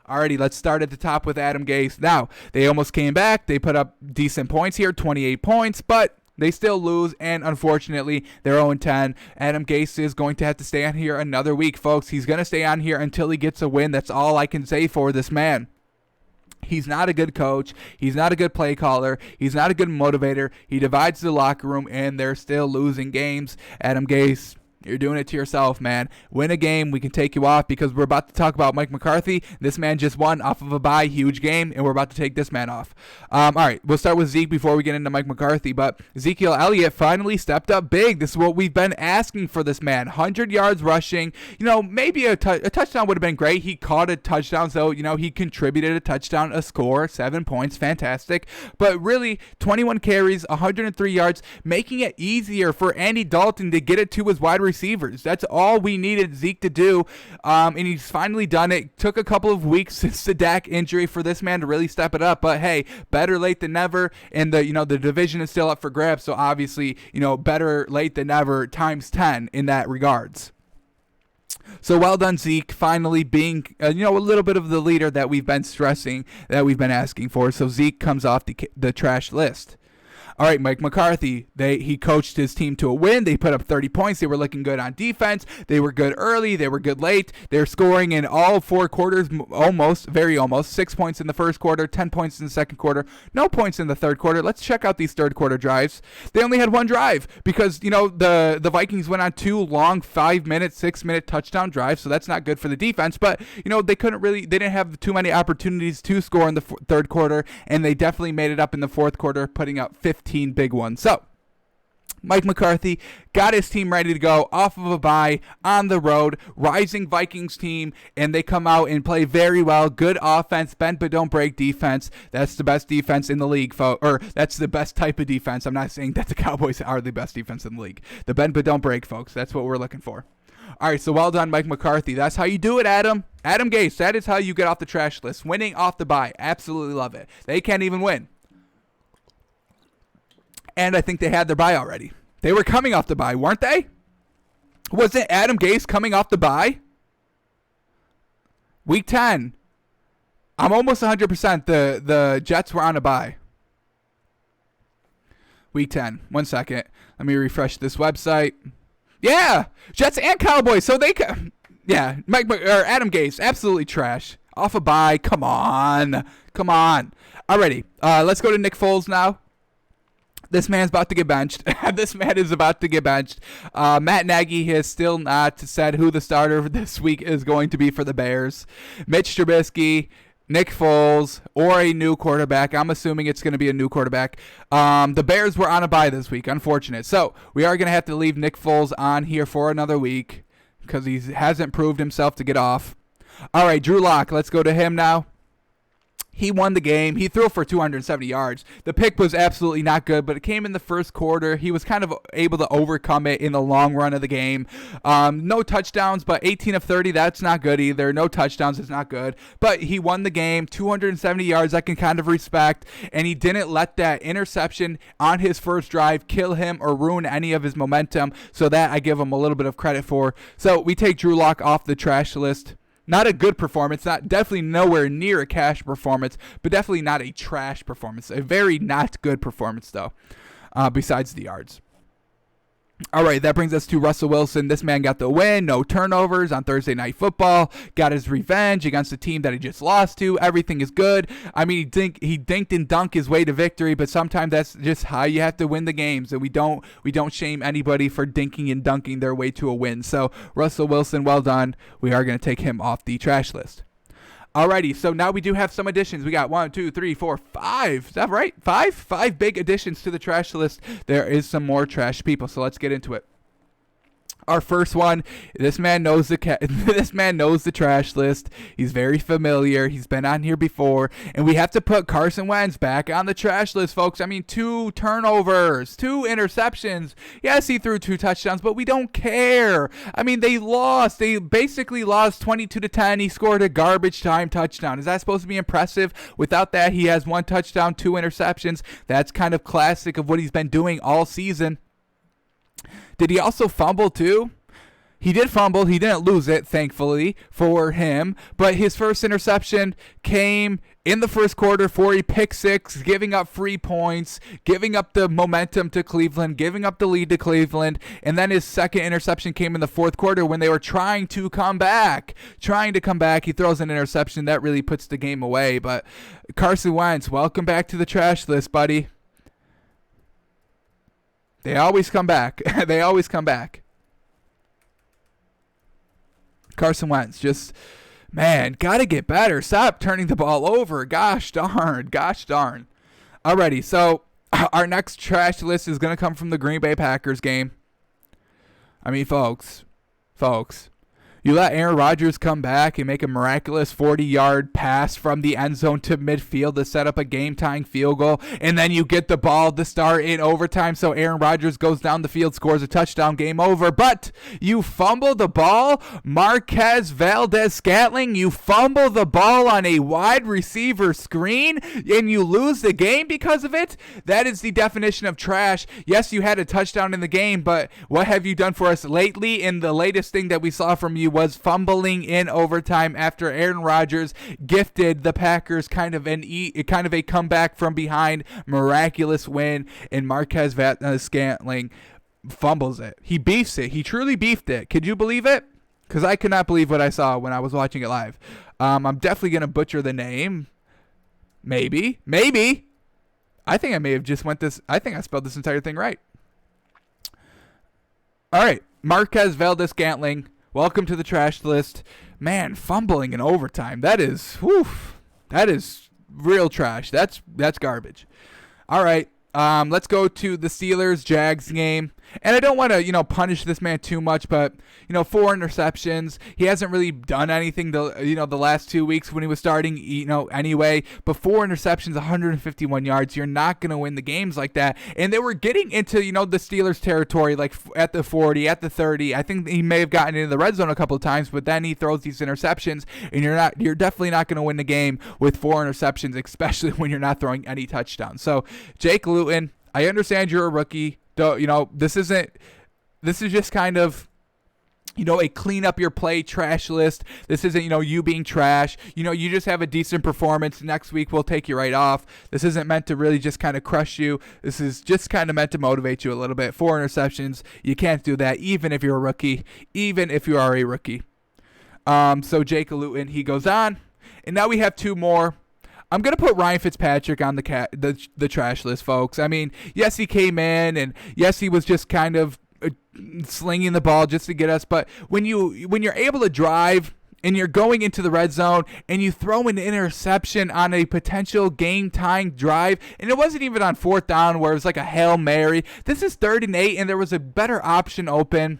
Alrighty, let's start at the top with Adam Gase. Now, they almost came back. They put up decent points here, 28 points, but they still lose, and unfortunately, they're 0-10. Adam Gase is going to have to stay on here another week, folks. He's going to stay on here until he gets a win. That's all I can say for this man. He's not a good coach. He's not a good play caller. He's not a good motivator. He divides the locker room, and they're still losing games. Adam Gase, you're doing it to yourself, man. Win a game, we can take you off because we're about to talk about Mike McCarthy. This man just won off of a bye, huge game, and we're about to take this man off. All right, we'll start with Zeke before we get into Mike McCarthy, but Ezekiel Elliott finally stepped up big. This is what we've been asking for this man. 100 yards rushing. Maybe a touchdown would have been great. He caught a touchdown, so, he contributed a touchdown, a score, 7 points, fantastic. But really, 21 carries, 103 yards, making it easier for Andy Dalton to get it to his wide receivers. That's all we needed Zeke to do, and he's finally done it. Took a couple of weeks since the Dak injury for this man to really step it up, but hey, better late than never, and the division is still up for grabs, so obviously, better late than never times 10 in that regards. So well done, Zeke, finally being, a little bit of the leader that we've been stressing, that we've been asking for. So Zeke comes off the trash list. All right, Mike McCarthy, he coached his team to a win. They put up 30 points. They were looking good on defense. They were good early. They were good late. They're scoring in all 4 quarters, almost, very almost. 6 points in the first quarter, 10 points in the second quarter, no points in the third quarter. Let's check out these third quarter drives. They only had 1 drive because, the Vikings went on 2 long 5-minute, 6-minute touchdown drives, so that's not good for the defense. But, they didn't have too many opportunities to score in the third quarter, and they definitely made it up in the fourth quarter, putting up 15 big ones. So Mike McCarthy got his team ready to go off of a bye on the road, rising Vikings team, and they come out and play very well. Good offense, bend but don't break defense. That's the best defense in the league, or that's the best type of defense. I'm not saying that the Cowboys are the best defense in the league. The bend but don't break, folks. That's what we're looking for. All right, so well done, Mike McCarthy. That's how you do it, Adam. Adam Gase, that is how you get off the trash list. Winning off the bye. Absolutely love it. They can't even win. And I think they had their bye already. They were coming off the bye, weren't they? Wasn't Adam Gase coming off the bye? Week 10. I'm almost 100%. The Jets were on a bye. Week 10. 1 second. Let me refresh this website. Yeah, Jets and Cowboys. So they, yeah, Adam Gase, absolutely trash. Off a bye. Come on. Alrighty, let's go to Nick Foles now. This man's about to get benched. This man is about to get benched. Matt Nagy has still not said who the starter this week is going to be for the Bears. Mitch Trubisky, Nick Foles, or a new quarterback. I'm assuming it's going to be a new quarterback. The Bears were on a bye this week. Unfortunate. So we are going to have to leave Nick Foles on here for another week because he hasn't proved himself to get off. All right, Drew Lock. Let's go to him now. He won the game. He threw for 270 yards. The pick was absolutely not good, but it came in the first quarter. He was kind of able to overcome it in the long run of the game. No touchdowns, but 18 of 30, that's not good either. No touchdowns is not good. But he won the game, 270 yards, I can kind of respect, and he didn't let that interception on his first drive kill him or ruin any of his momentum, so that I give him a little bit of credit for. So we take Drew Lock off the trash list. Not a good performance, definitely nowhere near a cash performance, but definitely not a trash performance. A very not good performance, though, besides the yards. All right, that brings us to Russell Wilson. This man got the win, no turnovers on Thursday Night Football, got his revenge against a team that he just lost to. Everything is good. I mean, he dinked and dunked his way to victory, but sometimes that's just how you have to win the games, and we don't shame anybody for dinking and dunking their way to a win. So Russell Wilson, well done. We are going to take him off the trash list. Alrighty, so now we do have some additions. We got 1, 2, 3, 4, 5. Is that right? 5? 5 big additions to the trash list. There is some more trash people, so let's get into it. Our first one, this man knows the trash list. He's very familiar. He's been on here before, and we have to put Carson Wentz back on the trash list, folks. I mean, 2 turnovers, 2 interceptions. Yes, he threw 2 touchdowns, but we don't care. I mean, they lost. They basically lost 22-10. He scored a garbage time touchdown. Is that supposed to be impressive? Without that, he has 1 touchdown, 2 interceptions. That's kind of classic of what he's been doing all season. Did he also fumble too? He did fumble. He didn't lose it, thankfully, for him. But his first interception came in the first quarter for a pick 6, giving up free points, giving up the momentum to Cleveland, giving up the lead to Cleveland. And then his second interception came in the fourth quarter when they were trying to come back. He throws an interception. That really puts the game away. But Carson Wentz, welcome back to the trash list, buddy. They always come back. Carson Wentz, just, man, got to get better. Stop turning the ball over. Gosh darn. Alrighty, so our next trash list is going to come from the Green Bay Packers game. I mean, folks, you let Aaron Rodgers come back and make a miraculous 40-yard pass from the end zone to midfield to set up a game-tying field goal, and then you get the ball to start in overtime, so Aaron Rodgers goes down the field, scores a touchdown, game over. But you fumble the ball, Marquez Valdes-Scantling, you fumble the ball on a wide receiver screen, and you lose the game because of it? That is the definition of trash. Yes, you had a touchdown in the game, but what have you done for us lately? And the latest thing that we saw from you was fumbling in overtime after Aaron Rodgers gifted the Packers kind of a comeback from behind, miraculous win, and Marquez Valdes-Scantling fumbles it. He beefs it. He truly beefed it. Could you believe it? Because I could not believe what I saw when I was watching it live. I'm definitely going to butcher the name. Maybe. I think I may have just I think I spelled this entire thing right. All right. Marquez Valdes-Scantling, welcome to the trash list. Man, fumbling in overtime. That is real trash. That's garbage. All right. Let's go to the Steelers-Jags game. And I don't want to, punish this man too much, but, 4 interceptions. He hasn't really done anything, the last 2 weeks when he was starting, anyway. But 4 interceptions, 151 yards. You're not going to win the games like that. And they were getting into, the Steelers territory, like at the 40, at the 30. I think he may have gotten into the red zone a couple of times, but then he throws these interceptions, and you're definitely not going to win the game with 4 interceptions, especially when you're not throwing any touchdowns. So, Jake Luton, I understand you're a rookie. This is just kind of a clean up your play trash list. This isn't, you being trash. You just have a decent performance. Next week, we'll take you right off. This isn't meant to really just kind of crush you. This is just kind of meant to motivate you a little bit. 4 interceptions. You can't do that, even if you're a rookie, even if you are a rookie. So Jake Luton, he goes on. And now we have 2 more. I'm going to put Ryan Fitzpatrick on the trash list, folks. I mean, yes, he came in, and yes, he was just kind of slinging the ball just to get us, but when you're able to drive and you're going into the red zone and you throw an interception on a potential game-tying drive, and it wasn't even on 4th down where it was like a Hail Mary. This is 3rd and 8 and there was a better option open.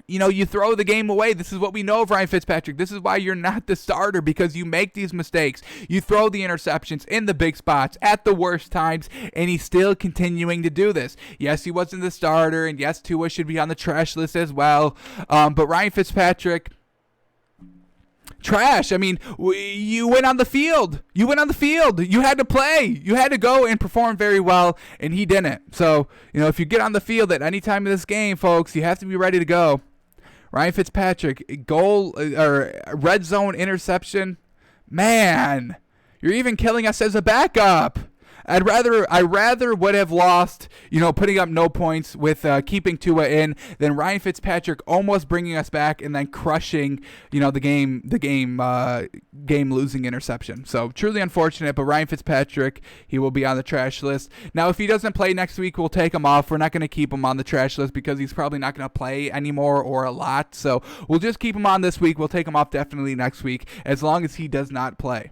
You throw the game away. This is what we know of Ryan Fitzpatrick. This is why you're not the starter, because you make these mistakes. You throw the interceptions in the big spots at the worst times, and he's still continuing to do this. Yes, he wasn't the starter, and yes, Tua should be on the trash list as well. But Ryan Fitzpatrick, trash. I mean, you went on the field. You had to play. You had to go and perform very well, and he didn't. So, if you get on the field at any time of this game, folks, you have to be ready to go. Ryan Fitzpatrick, goal or red zone interception. Man, you're even killing us as a backup. I rather would have lost, putting up no points with keeping Tua in than Ryan Fitzpatrick almost bringing us back and then crushing, the game losing interception. So truly unfortunate, but Ryan Fitzpatrick, he will be on the trash list. Now, if he doesn't play next week, we'll take him off. We're not going to keep him on the trash list because he's probably not going to play anymore or a lot. So we'll just keep him on this week. We'll take him off definitely next week as long as he does not play.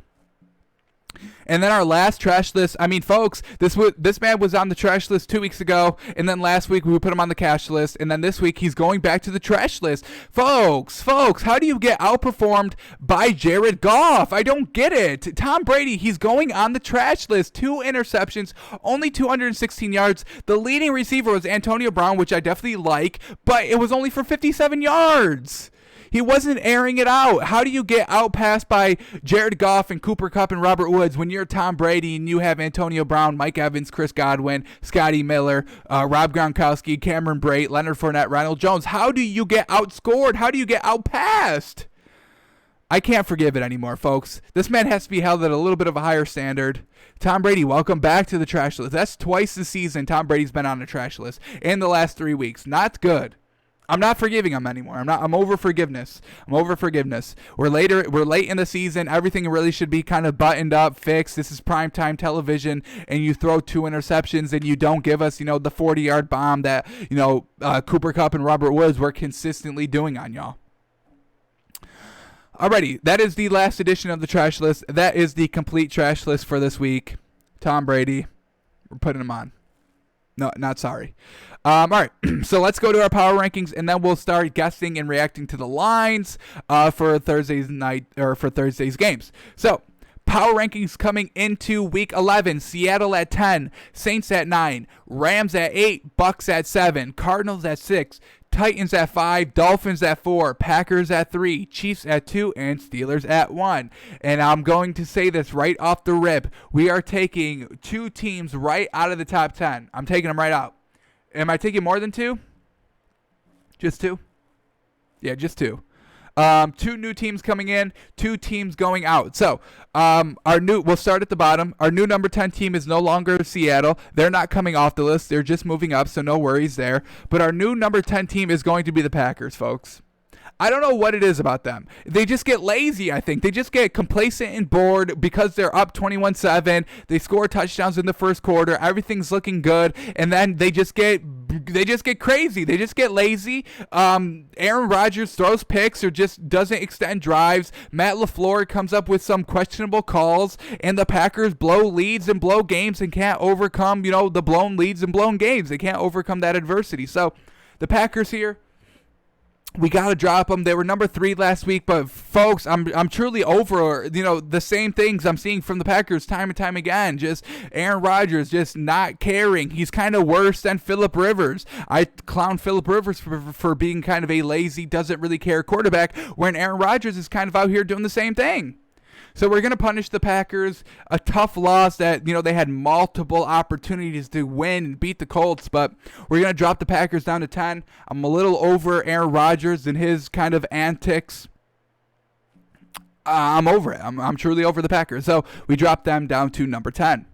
And then our last trash list, I mean, folks, this man was on the trash list 2 weeks ago, and then last week we put him on the cash list, and then this week he's going back to the trash list. Folks, how do you get outperformed by Jared Goff? I don't get it. Tom Brady, he's going on the trash list. 2 interceptions, only 216 yards. The leading receiver was Antonio Brown, which I definitely like, but it was only for 57 yards. He wasn't airing it out. How do you get outpassed by Jared Goff and Cooper Kupp and Robert Woods when you're Tom Brady and you have Antonio Brown, Mike Evans, Chris Godwin, Scotty Miller, Rob Gronkowski, Cameron Brate, Leonard Fournette, Ronald Jones? How do you get outscored? How do you get outpassed? I can't forgive it anymore, folks. This man has to be held at a little bit of a higher standard. Tom Brady, welcome back to the trash list. That's twice this season Tom Brady's been on the trash list in the last 3 weeks. Not good. I'm not forgiving him anymore. I'm over forgiveness. We're late in the season. Everything really should be kind of buttoned up, fixed. This is primetime television, and you throw 2 interceptions and you don't give us, the 40-yard bomb that, Cooper Kupp and Robert Woods were consistently doing on y'all. Alrighty, that is the last edition of the trash list. That is the complete trash list for this week. Tom Brady, we're putting him on. No, not sorry. All right, so let's go to our power rankings, and then we'll start guessing and reacting to the lines for Thursday's games. So, power rankings coming into Week 11: Seattle at 10, Saints at 9, Rams at 8, Bucs at 7, Cardinals at 6, Titans at 5, Dolphins at 4, Packers at 3, Chiefs at 2, and Steelers at 1. And I'm going to say this right off the rip. We are taking 2 teams right out of the top 10. I'm taking them right out. Am I taking more than 2? Just 2? Yeah, just 2. 2 new teams coming in, 2 teams going out. So, we'll start at the bottom. Our new number 10 team is no longer Seattle. They're not coming off the list. They're just moving up, so no worries there. But our new number 10 team is going to be the Packers, folks. I don't know what it is about them. They just get lazy, I think. They just get complacent and bored because they're up 21-7. They score touchdowns in the first quarter. Everything's looking good. And then they just get crazy. They just get lazy. Aaron Rodgers throws picks or just doesn't extend drives. Matt LaFleur comes up with some questionable calls. And the Packers blow leads and blow games and can't overcome, the blown leads and blown games. They can't overcome that adversity. So the Packers here, we got to drop them. They were number 3 last week, but folks, I'm truly over, the same things I'm seeing from the Packers time and time again. Just Aaron Rodgers just not caring. He's kind of worse than Phillip Rivers. I clown Phillip Rivers for being kind of a lazy, doesn't really care quarterback, when Aaron Rodgers is kind of out here doing the same thing. So we're going to punish the Packers. A tough loss that, they had multiple opportunities to win and beat the Colts, but we're going to drop the Packers down to 10. I'm a little over Aaron Rodgers and his kind of antics. I'm over it. I'm truly over the Packers. So we drop them down to number 10.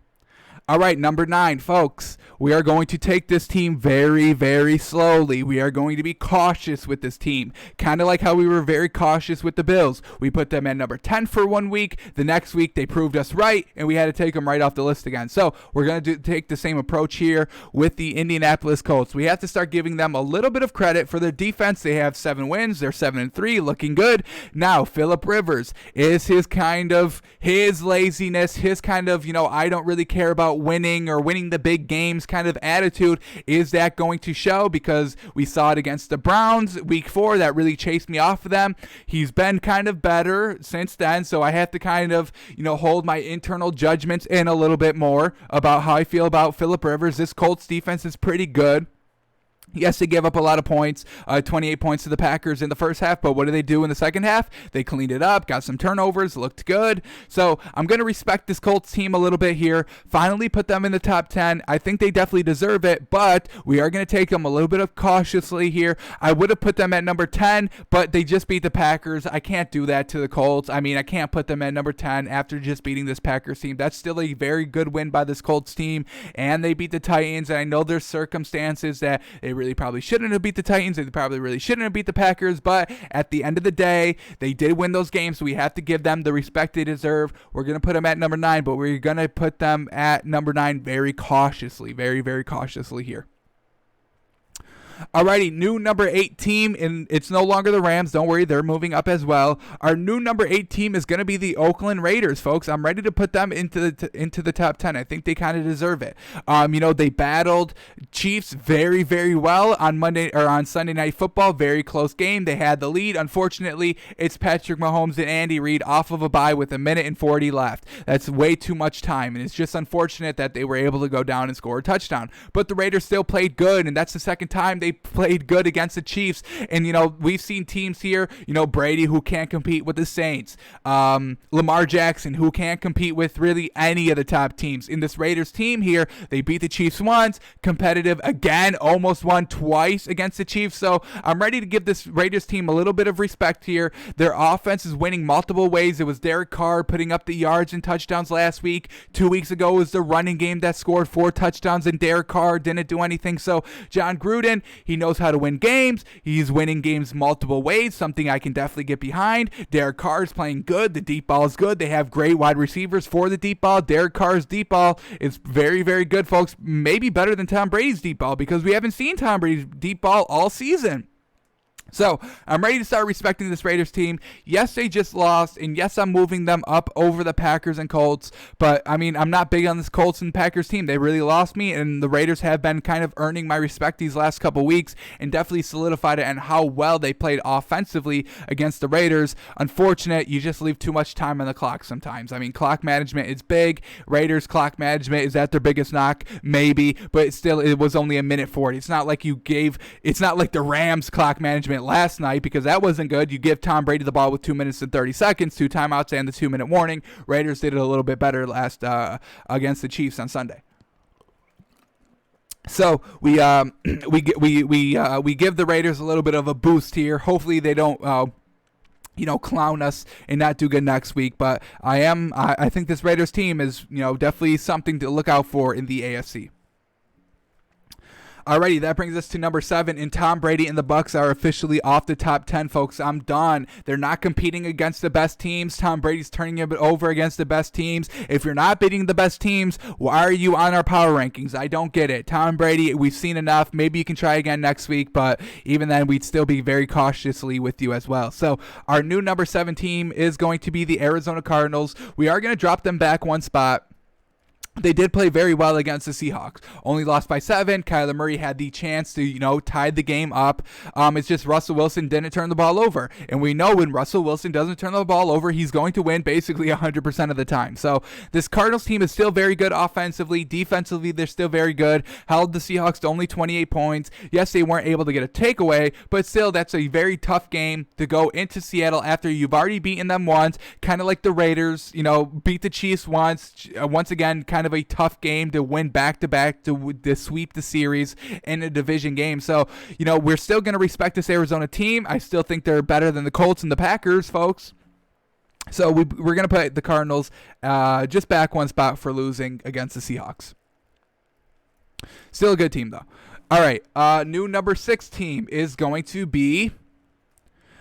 All right, number 9, folks. We are going to take this team very, very slowly. We are going to be cautious with this team. Kind of like how we were very cautious with the Bills. We put them at number 10 for 1 week. The next week, they proved us right, and we had to take them right off the list again. So we're going to take the same approach here with the Indianapolis Colts. We have to start giving them a little bit of credit for their defense. They have 7 wins. They're 7-3, looking good. Now, Phillip Rivers is his laziness, his kind of, I don't really care about winning or winning the big games kind of attitude. Is that going to show? Because we saw it against the Browns week 4. That really chased me off of them. He's been kind of better since then, so I have to kind of, hold my internal judgments in a little bit more about how I feel about Phillip Rivers. This Colts defense is pretty good. Yes, they gave up a lot of points, 28 points to the Packers in the first half, but what did they do in the second half? They cleaned it up, got some turnovers, looked good. So I'm going to respect this Colts team a little bit here, finally put them in the top 10. I think they definitely deserve it, but we are going to take them a little bit of cautiously here. I would have put them at number 10, but they just beat the Packers. I can't do that to the Colts. I can't put them at number 10 after just beating this Packers team. That's still a very good win by this Colts team, and they beat the Titans, and I know there's circumstances that they really probably shouldn't have beat the Titans. They probably really shouldn't have beat the Packers, but at the end of the day, they did win those games, so we have to give them the respect they deserve. We're going to put them at number 9, but we're going to put them at number 9 very cautiously, very, very cautiously here. Alrighty, new number 8 team, and it's no longer the Rams. Don't worry, they're moving up as well. Our new number 8 team is going to be the Oakland Raiders, folks. I'm ready to put them into the top 10. I think they kind of deserve it. They battled Chiefs very, very well on Sunday Night Football. Very close game. They had the lead. Unfortunately, it's Patrick Mahomes and Andy Reid off of a bye with 1:40 left. That's way too much time, and it's just unfortunate that they were able to go down and score a touchdown. But the Raiders still played good, and that's the second time they played good against the Chiefs. And we've seen teams here, Brady, who can't compete with the Saints, Lamar Jackson, who can't compete with really any of the top teams. In this Raiders team here, they beat the Chiefs once, competitive again, almost won twice against the Chiefs. So I'm ready to give this Raiders team a little bit of respect here. Their offense is winning multiple ways. It was Derek Carr putting up the yards and touchdowns last week. 2 weeks ago was the running game that scored 4 touchdowns, and Derek Carr didn't do anything. So John Gruden, he knows how to win games. He's winning games multiple ways, something I can definitely get behind. Derek Carr is playing good. The deep ball is good. They have great wide receivers for the deep ball. Derek Carr's deep ball is very, very good, folks. Maybe better than Tom Brady's deep ball, because we haven't seen Tom Brady's deep ball all season. So I'm ready to start respecting this Raiders team. Yes, they just lost, and yes, I'm moving them up over the Packers and Colts, but I'm not big on this Colts and Packers team. They really lost me, and the Raiders have been kind of earning my respect these last couple weeks, and definitely solidified it and how well they played offensively against the Raiders. Unfortunate, you just leave too much time on the clock sometimes. Clock management is big. Raiders clock management, is that their biggest knock? Maybe, but still, it was only 1:40. It's not like the Rams clock management last night, because that wasn't good. You give Tom Brady the ball with 2 minutes and 30 seconds, 2 timeouts, and the 2-minute warning. Raiders did it a little bit better last against the Chiefs on Sunday. So we give the Raiders a little bit of a boost here. Hopefully they don't clown us and not do good next week. But I think this Raiders team is definitely something to look out for in the AFC. Alrighty, that brings us to number 7, and Tom Brady and the Bucs are officially off the top 10, folks. I'm done. They're not competing against the best teams. Tom Brady's turning it over against the best teams. If you're not beating the best teams, why are you on our power rankings? I don't get it. Tom Brady, we've seen enough. Maybe you can try again next week, but even then, we'd still be very cautiously with you as well. So our new number 7 team is going to be the Arizona Cardinals. We are going to drop them back 1 spot. they did play very well against the Seahawks. Only lost by 7. Kyler Murray had the chance to, tie the game up. It's just Russell Wilson didn't turn the ball over. And we know when Russell Wilson doesn't turn the ball over, he's going to win basically 100% of the time. So this Cardinals team is still very good offensively. Defensively, they're still very good. Held the Seahawks to only 28 points. Yes, they weren't able to get a takeaway, but still, that's a very tough game to go into Seattle after you've already beaten them once. Kind of like the Raiders, beat the Chiefs once. Once again, kind of a tough game to win back-to-back to sweep the series in a division game. So, we're still going to respect this Arizona team. I still think they're better than the Colts and the Packers, folks. So we're going to put the Cardinals just back one spot for losing against the Seahawks. Still a good team, though. All right, new number 6 team is going to be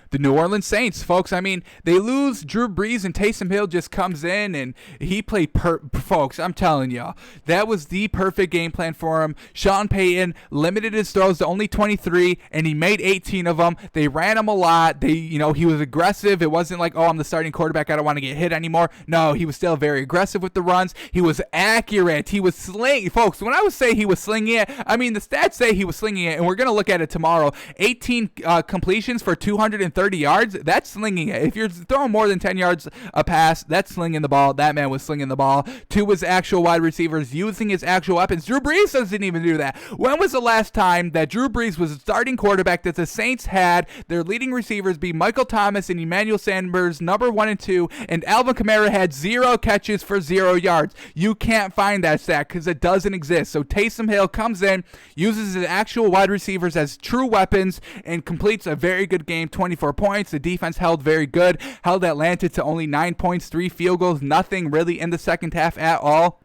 the New Orleans Saints, folks. I mean, they lose Drew Brees, and Taysom Hill just comes in, and he played folks, I'm telling y'all, that was the perfect game plan for him. Sean Payton limited his throws to only 23, and he made 18 of them. They ran him a lot. He was aggressive. It wasn't like, I'm the starting quarterback, I don't want to get hit anymore. No, he was still very aggressive with the runs. He was accurate. He was slinging. Folks, when I was saying he was slinging it, I mean, the stats say he was slinging it, and we're going to look at it tomorrow. 18 completions for 230 yards, that's slinging it. If you're throwing more than 10 yards a pass, that's slinging the ball. That man was slinging the ball to his actual wide receivers, using his actual weapons. Drew Brees doesn't even do that. When was the last time that Drew Brees was a starting quarterback that the Saints had their leading receivers be Michael Thomas and Emmanuel Sanders, number 1 and 2, and Alvin Kamara had 0 catches for 0 yards? You can't find that stat because it doesn't exist. So Taysom Hill comes in, uses his actual wide receivers as true weapons, and completes a very good game, 24 points. The defense held very good, held Atlanta to only 9 points, 3 field goals, nothing really in the second half at all.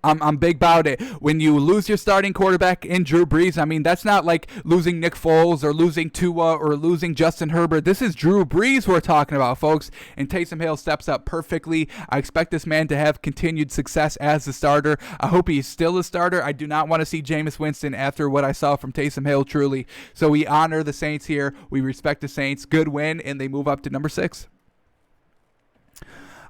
I'm big about it. When you lose your starting quarterback in Drew Brees, I mean, that's not like losing Nick Foles or losing Tua or losing Justin Herbert. This is Drew Brees we're talking about, folks. And Taysom Hill steps up perfectly. I expect this man to have continued success as the starter. I hope he's still a starter. I do not want to see Jameis Winston after what I saw from Taysom Hill, truly. So we honor the Saints here. We respect the Saints. Good win, and they move up to number 6.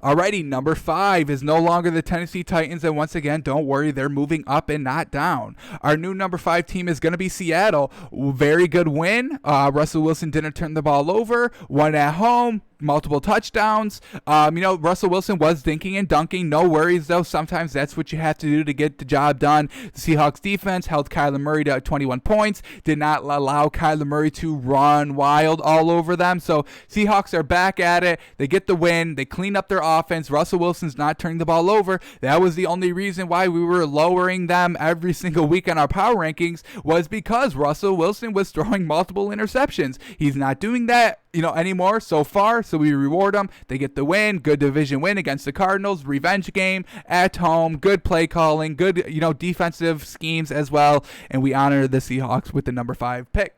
Alrighty, number 5 is no longer the Tennessee Titans, and once again, don't worry, they're moving up and not down. Our new number 5 team is going to be Seattle. Very good win. Russell Wilson didn't turn the ball over. Won at home. Multiple touchdowns. Russell Wilson was dinking and dunking. No worries, though. Sometimes that's what you have to do to get the job done. The Seahawks defense held Kyler Murray to 21 points. Did not allow Kyler Murray to run wild all over them. So Seahawks are back at it. They get the win. They clean up their offense. Russell Wilson's not turning the ball over. That was the only reason why we were lowering them every single week on our power rankings, was because Russell Wilson was throwing multiple interceptions. He's not doing that anymore so far, so we reward them. They get the win. Good division win against the Cardinals. Revenge game at home. Good play calling. Good, defensive schemes as well. And we honor the Seahawks with the number 5 pick.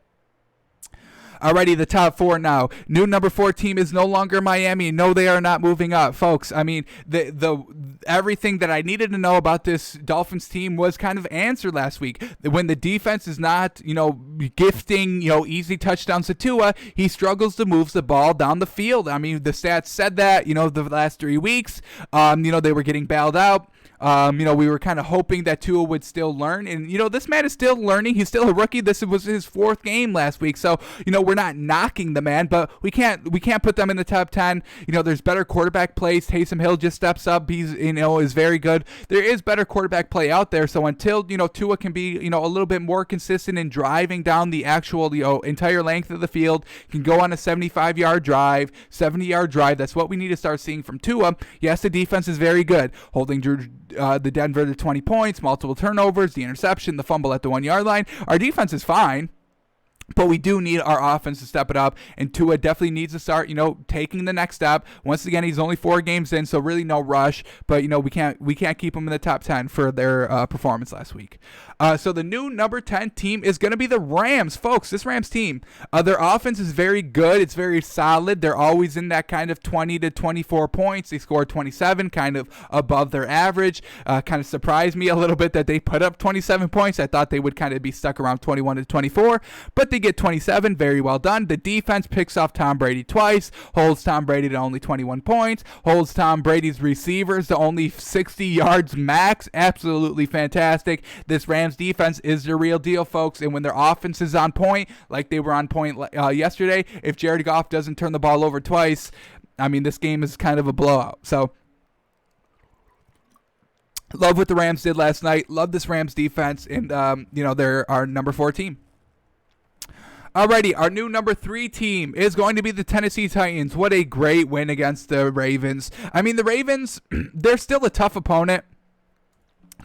Alrighty, the top 4 now. New number 4 team is no longer Miami. No, they are not moving up, folks. I mean, the everything that I needed to know about this Dolphins team was kind of answered last week. When the defense is not, gifting, easy touchdowns to Tua, he struggles to move the ball down the field. I mean, the stats said that, the last 3 weeks, they were getting bailed out. We were kind of hoping that Tua would still learn, and this man is still learning. He's still a rookie. This was his 4th game last week, so we're not knocking the man, but we can't put them in the top 10. There's better quarterback plays. Taysom Hill just steps up. He's is very good. There is better quarterback play out there. So until Tua can be a little bit more consistent in driving down the actual entire length of the field, can go on a 75-yard drive, 70-yard drive. That's what we need to start seeing from Tua. Yes, the defense is very good, holding the Denver to 20 points, multiple turnovers, the interception, the fumble at the 1-yard line. Our defense is fine, but we do need our offense to step it up, and Tua definitely needs to start, taking the next step. Once again, he's only 4 games in, so really no rush. But we can't keep him in the top 10 for their performance last week. So the new number 10 team is going to be the Rams, folks. This Rams team, their offense is very good. It's very solid. They're always in that kind of 20 to 24 points. They scored 27, kind of above their average. Kind of surprised me a little bit that they put up 27 points. I thought they would kind of be stuck around 21 to 24, but they get 27. Very well done. The defense picks off Tom Brady twice, holds Tom Brady to only 21 points, holds Tom Brady's receivers to only 60 yards max. Absolutely fantastic. This Rams defense is the real deal, folks, and when their offense is on point, like they were on point yesterday, if Jared Goff doesn't turn the ball over twice, I mean, this game is kind of a blowout. So love what the Rams did last night. Love this Rams defense, and they're our number 4 team. Alrighty, our new number 3 team is going to be the Tennessee Titans. What a great win against the Ravens. I mean, the Ravens, they're still a tough opponent.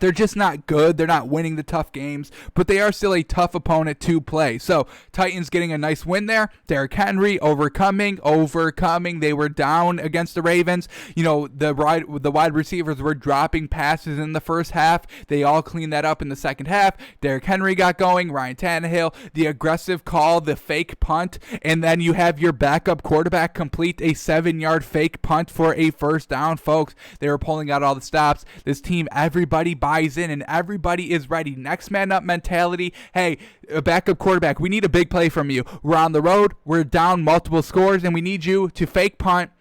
They're just not good. They're not winning the tough games, but they are still a tough opponent to play. So Titans getting a nice win there. Derrick Henry overcoming. They were down against the Ravens. The wide receivers were dropping passes in the first half. They all cleaned that up in the second half. Derrick Henry got going. Ryan Tannehill, the aggressive call, the fake punt, and then you have your backup quarterback complete a 7-yard fake punt for a first down, folks. They were pulling out all the stops. This team, everybody buys in and everybody is ready. Next man up mentality. Hey, a backup quarterback, we need a big play from you. We're on the road, we're down multiple scores, and we need you to fake punt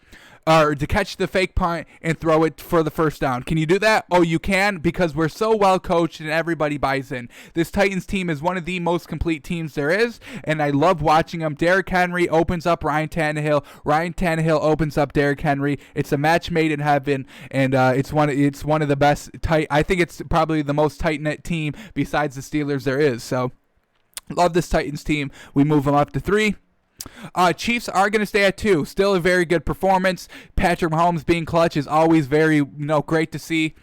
or to catch the fake punt and throw it for the first down. Can you do that? Oh, you can, because we're so well coached and everybody buys in. This Titans team is one of the most complete teams there is, and I love watching them. Derrick Henry opens up Ryan Tannehill. Ryan Tannehill opens up Derrick Henry. It's a match made in heaven, and it's one of the best tight. I think it's probably the most tight-knit team besides the Steelers there is. So love this Titans team. We move them up to 3. Chiefs are going to stay at 2. Still a very good performance. Patrick Mahomes being clutch is always very great to see.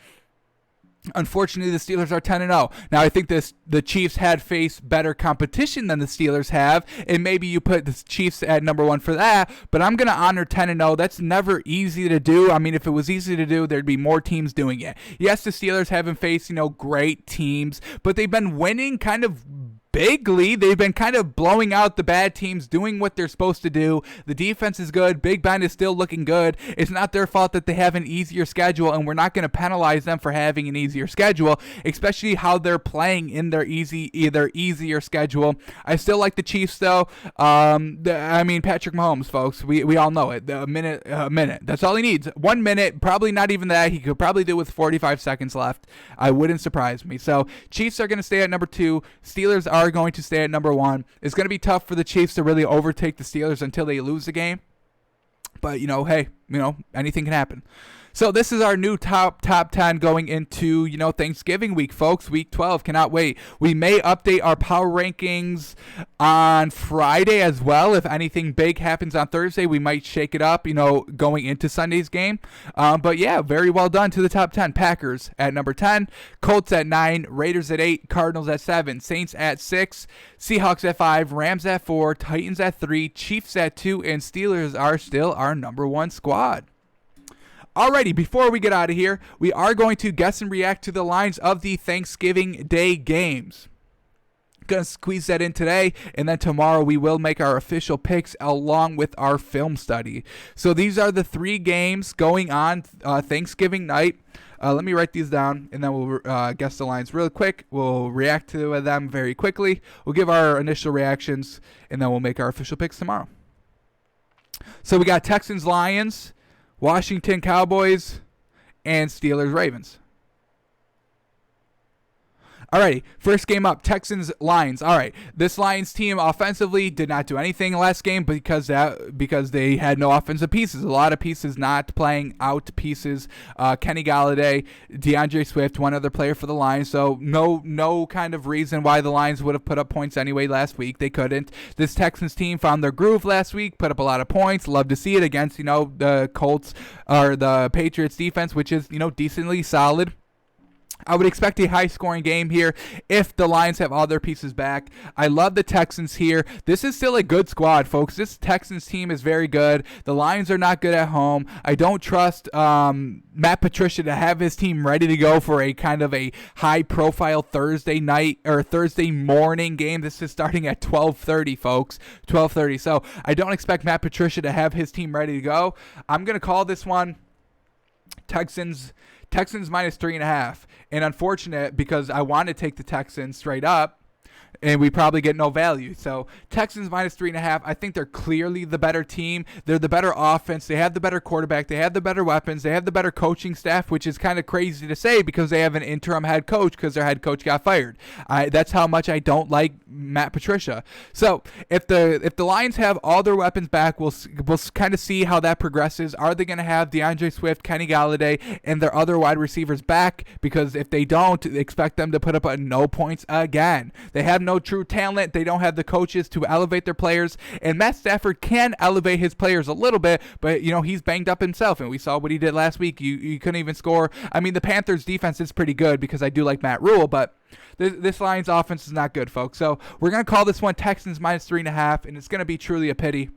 Unfortunately, the Steelers are 10-0. Now, I think the Chiefs had faced better competition than the Steelers have, and maybe you put the Chiefs at number 1 for that, but I'm going to honor 10-0. That's never easy to do. I mean, if it was easy to do, there'd be more teams doing it. Yes, the Steelers haven't faced, great teams, but they've been winning kind of bigly. They've been kind of blowing out the bad teams, doing what they're supposed to do. The defense is good. Big Ben is still looking good. It's not their fault that they have an easier schedule, and we're not going to penalize them for having an easier schedule, especially how they're playing in their easier schedule. I still like the Chiefs, though. Patrick Mahomes, folks, we all know it. A minute. That's all he needs. 1 minute, probably not even that. He could probably do with 45 seconds left. I wouldn't surprise me. So Chiefs are going to stay at number 2. Steelers are going to stay at number 1. It's going to be tough for the Chiefs to really overtake the Steelers until they lose the game. But, anything can happen. So this is our new top 10 going into, Thanksgiving week, folks. Week 12. Cannot wait. We may update our power rankings on Friday as well. If anything big happens on Thursday, we might shake it up, going into Sunday's game. But yeah, very well done to the top 10. Packers at number 10, Colts at 9, Raiders at 8, Cardinals at 7, Saints at 6, Seahawks at 5, Rams at 4, Titans at 3, Chiefs at 2, and Steelers are still our number 1 squad. Alrighty, before we get out of here, we are going to guess and react to the lines of the Thanksgiving Day games. Gonna squeeze that in today, and then tomorrow we will make our official picks along with our film study. So these are the 3 games going on Thanksgiving night. Let me write these down, and then we'll guess the lines real quick. We'll react to them very quickly. We'll give our initial reactions, and then we'll make our official picks tomorrow. So we got Texans-Lions, Washington Cowboys, and Steelers Ravens. Alrighty, first game up, Texans-Lions. Alright, this Lions team offensively did not do anything last game because they had no offensive pieces. A lot of pieces not playing out pieces. Kenny Galladay, DeAndre Swift, one other player for the Lions. So no kind of reason why the Lions would have put up points anyway last week. They couldn't. This Texans team found their groove last week, put up a lot of points. Love to see it against, the Colts or the Patriots defense, which is, decently solid. I would expect a high-scoring game here if the Lions have all their pieces back. I love the Texans here. This is still a good squad, folks. This Texans team is very good. The Lions are not good at home. I don't trust Matt Patricia to have his team ready to go for a kind of a high-profile Thursday night or Thursday morning game. This is starting at 12:30, folks. 12:30. So I don't expect Matt Patricia to have his team ready to go. I'm going to call this one Texans minus 3.5. And unfortunate because I want to take the Texans straight up, and we probably get no value. So Texans minus 3.5. I think they're clearly the better team. They're the better offense. They have the better quarterback. They have the better weapons. They have the better coaching staff, which is kind of crazy to say because they have an interim head coach because their head coach got fired. That's how much I don't like Matt Patricia. So if the Lions have all their weapons back, we'll kind of see how that progresses. Are they going to have DeAndre Swift, Kenny Galladay, and their other wide receivers back? Because if they don't, expect them to put up no points again. They have no true talent. They don't have the coaches to elevate their players, and Matt Stafford can elevate his players a little bit, but he's banged up himself, and we saw what he did last week. You couldn't even score. I mean, the Panthers defense is pretty good because I do like Matt Rule, but this Lions offense is not good, folks. So we're going to call this one Texans minus 3.5, and it's going to be truly a pity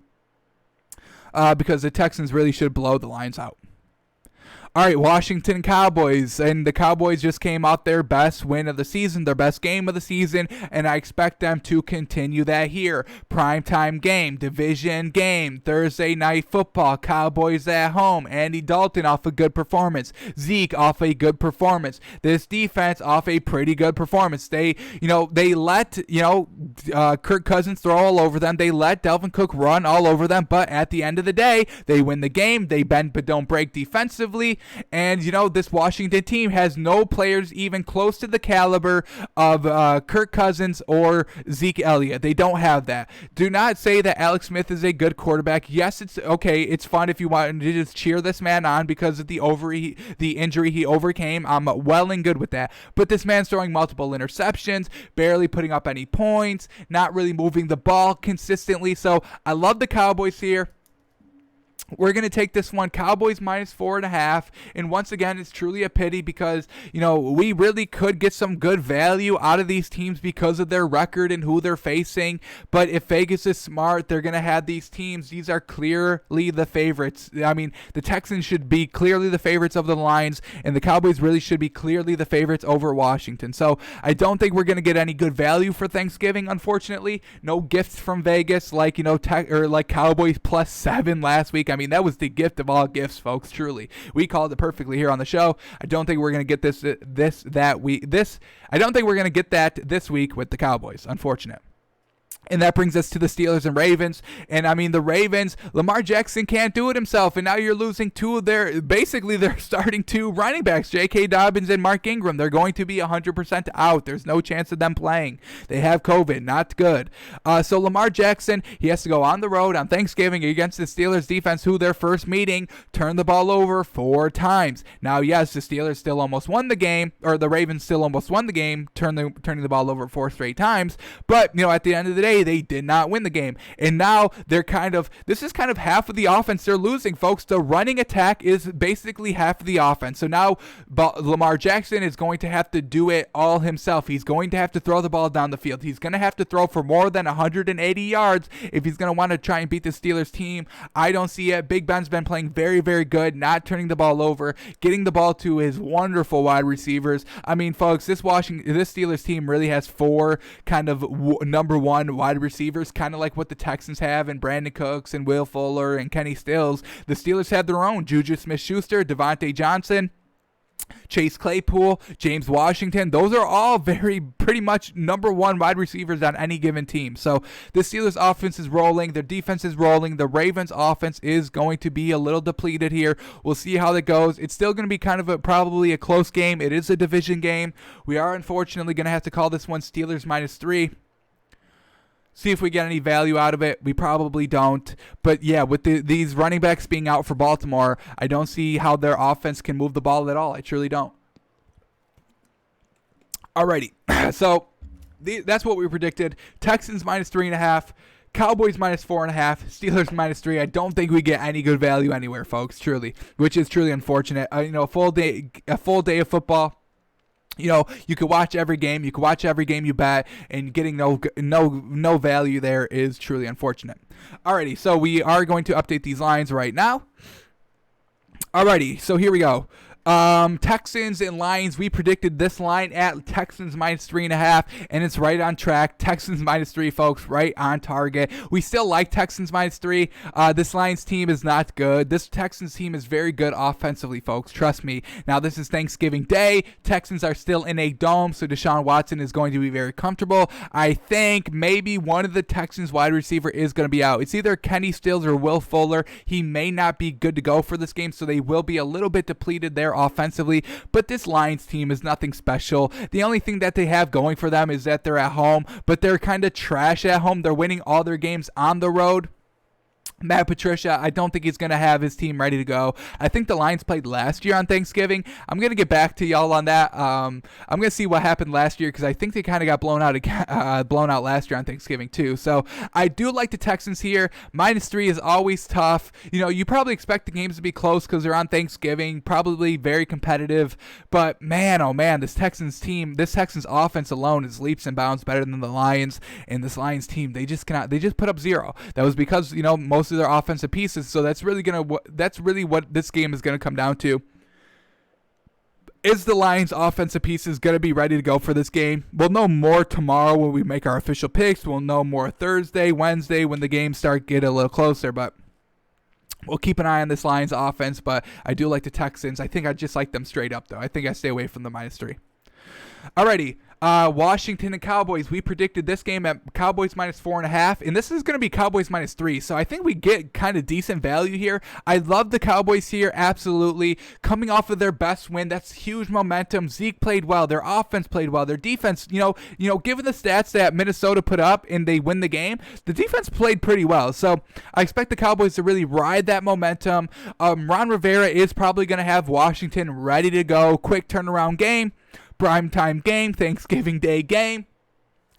because the Texans really should blow the Lions out. All right, Washington Cowboys, and the Cowboys just came out their best win of the season, their best game of the season, and I expect them to continue that here. Primetime game, division game, Thursday night football, Cowboys at home, Andy Dalton off a good performance, Zeke off a good performance, this defense off a pretty good performance. They let Kirk Cousins throw all over them. They let Dalvin Cook run all over them, but at the end of the day, they win the game. They bend but don't break defensively. And, this Washington team has no players even close to the caliber of Kirk Cousins or Zeke Elliott. They don't have that. Do not say that Alex Smith is a good quarterback. Yes, it's okay. It's fun if you want to just cheer this man on because of the injury he overcame. I'm well and good with that. But this man's throwing multiple interceptions, barely putting up any points, not really moving the ball consistently. So I love the Cowboys here. We're going to take this one, Cowboys minus 4.5. And once again, it's truly a pity because, we really could get some good value out of these teams because of their record and who they're facing. But if Vegas is smart, they're going to have these teams. These are clearly the favorites. I mean, the Texans should be clearly the favorites of the Lions, and the Cowboys really should be clearly the favorites over Washington. So I don't think we're going to get any good value for Thanksgiving, unfortunately. No gifts from Vegas like, like Cowboys plus 7 last week. I mean, that was the gift of all gifts, folks. Truly, we called it perfectly here on the show. I don't think we're going to get I don't think we're going to get that this week with the Cowboys. Unfortunate. And that brings us to the Steelers and Ravens. And I mean, the Ravens, Lamar Jackson can't do it himself. And now you're losing they're starting 2 running backs, J.K. Dobbins and Mark Ingram. They're going to be 100% out. There's no chance of them playing. They have COVID. Not good. So Lamar Jackson, he has to go on the road on Thanksgiving against the Steelers defense, who their first meeting turned the ball over 4 times. Now, yes, the Steelers still almost won the game, or the Ravens still almost won the game, turning the ball over 4 straight times. But, at the end of the day, they did not win the game. And now this is kind of half of the offense they're losing, folks. The running attack is basically half of the offense. So now Lamar Jackson is going to have to do it all himself. He's going to have to throw the ball down the field. He's going to have to throw for more than 180 yards if he's going to want to try and beat the Steelers team. I don't see it. Big Ben's been playing very, very good, not turning the ball over, getting the ball to his wonderful wide receivers. I mean, folks, this Steelers team really has 4 kind of number 1 wide receivers, kind of like what the Texans have, and Brandon Cooks and Will Fuller and Kenny Stills. The Steelers have their own: Juju Smith-Schuster, Devontae Johnson, Chase Claypool, James Washington. Those are all pretty much number 1 wide receivers on any given team. So the Steelers offense is rolling. Their defense is rolling. The Ravens offense is going to be a little depleted here. We'll see how that goes. It's still going to be kind of probably a close game. It is a division game. We are unfortunately going to have to call this one Steelers minus 3. See if we get any value out of it. We probably don't. But yeah, with these running backs being out for Baltimore, I don't see how their offense can move the ball at all. I truly don't. Alrighty. So that's what we predicted. Texans minus 3.5. Cowboys minus 4.5. Steelers minus 3. I don't think we get any good value anywhere, folks. Truly, which is truly unfortunate. A full day of football. You could watch every game. You could watch every game you bet, and getting no value there is truly unfortunate. Alrighty, so we are going to update these lines right now. Alrighty, so here we go. Texans and Lions, we predicted this line at Texans -3.5, and it's right on track. Texans -3, folks, right on target. We still like Texans -3. This Lions team is not good. This Texans team is very good offensively, folks. Trust me. Now, this is Thanksgiving Day. Texans are still in a dome, so Deshaun Watson is going to be very comfortable. I think maybe one of the Texans wide receiver is going to be out. It's either Kenny Stills or Will Fuller. He may not be good to go for this game, so they will be a little bit depleted there offensively, but this Lions team is nothing special. The only thing that they have going for them is that they're at home, but they're kind of trash at home. They're winning all their games on the road. Matt Patricia, I don't think he's going to have his team ready to go. I think the Lions played last year on Thanksgiving. I'm going to get back to y'all on that. I'm going to see what happened last year because I think they kind of got blown out last year on Thanksgiving too. So I do like the Texans here. -3 is always tough. You probably expect the games to be close because they're on Thanksgiving, probably very competitive. But man, oh man, this Texans offense alone is leaps and bounds better than the Lions. And this Lions team, they just put up 0. That was because, most of their offensive pieces. So that's really what this game is going to come down to. Is the Lions offensive pieces going to be ready to go for this game? We'll know more tomorrow when we make our official picks. We'll know more Thursday, Wednesday when the games start getting a little closer, but we'll keep an eye on this Lions offense. But I do like the Texans. I think I just like them straight up though. I think I stay away from the -3. Alrighty. Washington and Cowboys. We predicted this game at Cowboys -4.5, and this is going to be Cowboys -3. So I think we get kind of decent value here. I love the Cowboys here, absolutely. Coming off of their best win, that's huge momentum. Zeke played well. Their offense played well. Their defense, given the stats that Minnesota put up and they win the game, the defense played pretty well. So I expect the Cowboys to really ride that momentum. Ron Rivera is probably going to have Washington ready to go. Quick turnaround game. Primetime game, Thanksgiving Day game.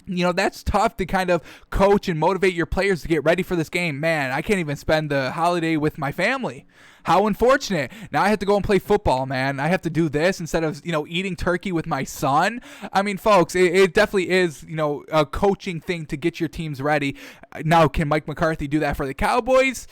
That's tough to kind of coach and motivate your players to get ready for this game. Man, I can't even spend the holiday with my family. How unfortunate. Now I have to go and play football, man. I have to do this instead of, eating turkey with my son. I mean, folks, it definitely is, a coaching thing to get your teams ready. Now, can Mike McCarthy do that for the Cowboys?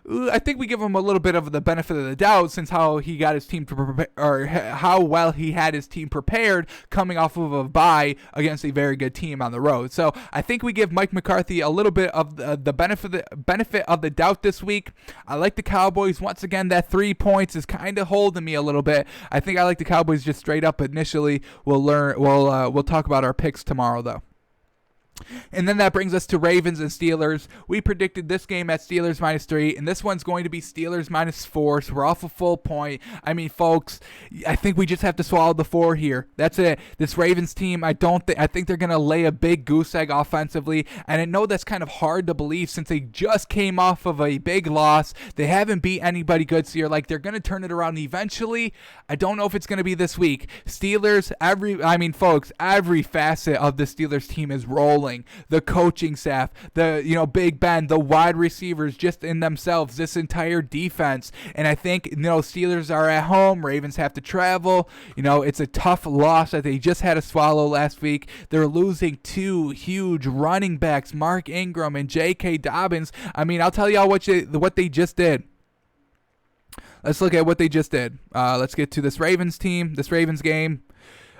I think we give him a little bit of the benefit of the doubt since how he got his team to prepare, or how well he had his team prepared coming off of a bye against a very good team on the road. So I think we give Mike McCarthy a little bit of the benefit of the doubt this week. I like the Cowboys. Once again, that 3 points is kind of holding me a little bit. I think I like the Cowboys just straight up initially. We'll talk about our picks tomorrow though. And then that brings us to Ravens and Steelers. We predicted this game at Steelers -3, and this one's going to be Steelers -4, so we're off a full point. I mean, folks, I think we just have to swallow the 4 here. That's it. This Ravens team, I think they're going to lay a big goose egg offensively, and I know that's kind of hard to believe since they just came off of a big loss. They haven't beat anybody good, so you're like, they're going to turn it around eventually. I don't know if it's going to be this week. Steelers, every facet of the Steelers team is rolling. The coaching staff, the Big Ben, the wide receivers just in themselves, this entire defense. And I think Steelers are at home, Ravens have to travel. It's a tough loss that they just had to swallow last week. They're losing 2 huge running backs, Mark Ingram and J.K. Dobbins. I mean, I'll tell y'all what they just did. Let's look at what they just did. Let's get to this Ravens team, this Ravens game.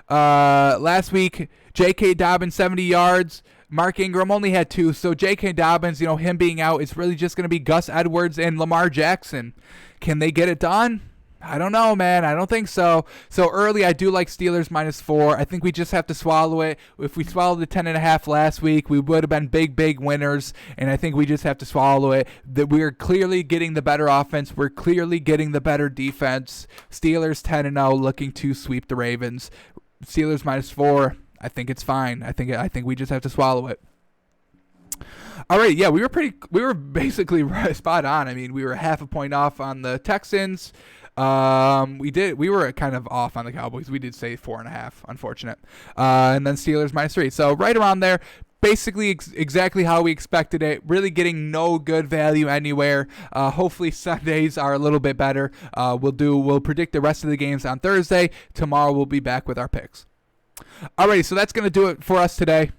Last week, J.K. Dobbins 70 yards. Mark Ingram only had 2, so J.K. Dobbins, him being out, it's really just going to be Gus Edwards and Lamar Jackson. Can they get it done? I don't know, man. I don't think so. So early, I do like Steelers -4. I think we just have to swallow it. If we swallowed the 10.5 last week, we would have been big winners, and I think we just have to swallow it. That we're clearly getting the better offense. We're clearly getting the better defense. Steelers 10-0, looking to sweep the Ravens. Steelers -4. I think it's fine. I think we just have to swallow it. All right, yeah, we were basically spot on. I mean, we were half a point off on the Texans. We were kind of off on the Cowboys. We did say 4.5, unfortunate. And then Steelers -3. So right around there. Basically exactly how we expected it. Really getting no good value anywhere. Hopefully Sundays are a little bit better. We'll predict the rest of the games on Thursday. Tomorrow we'll be back with our picks. Alrighty, so that's going to do it for us today.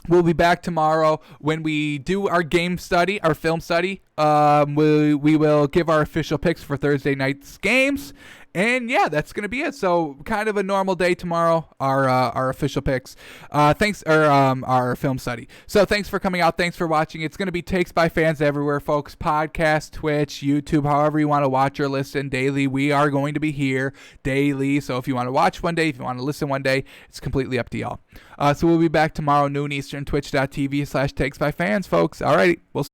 We'll be back tomorrow when we do our game study, our film study. We will give our official picks for Thursday night's games. And yeah, that's gonna be it. So kind of a normal day tomorrow. Our official picks. Our film study. So thanks for coming out. Thanks for watching. It's gonna be Takes by Fans everywhere, folks. Podcast, Twitch, YouTube, however you want to watch or listen daily. We are going to be here daily. So if you want to watch one day, if you want to listen one day, it's completely up to y'all. So we'll be back tomorrow noon Eastern. Twitch.tv/Takes by Fans, folks. Alrighty, we'll see.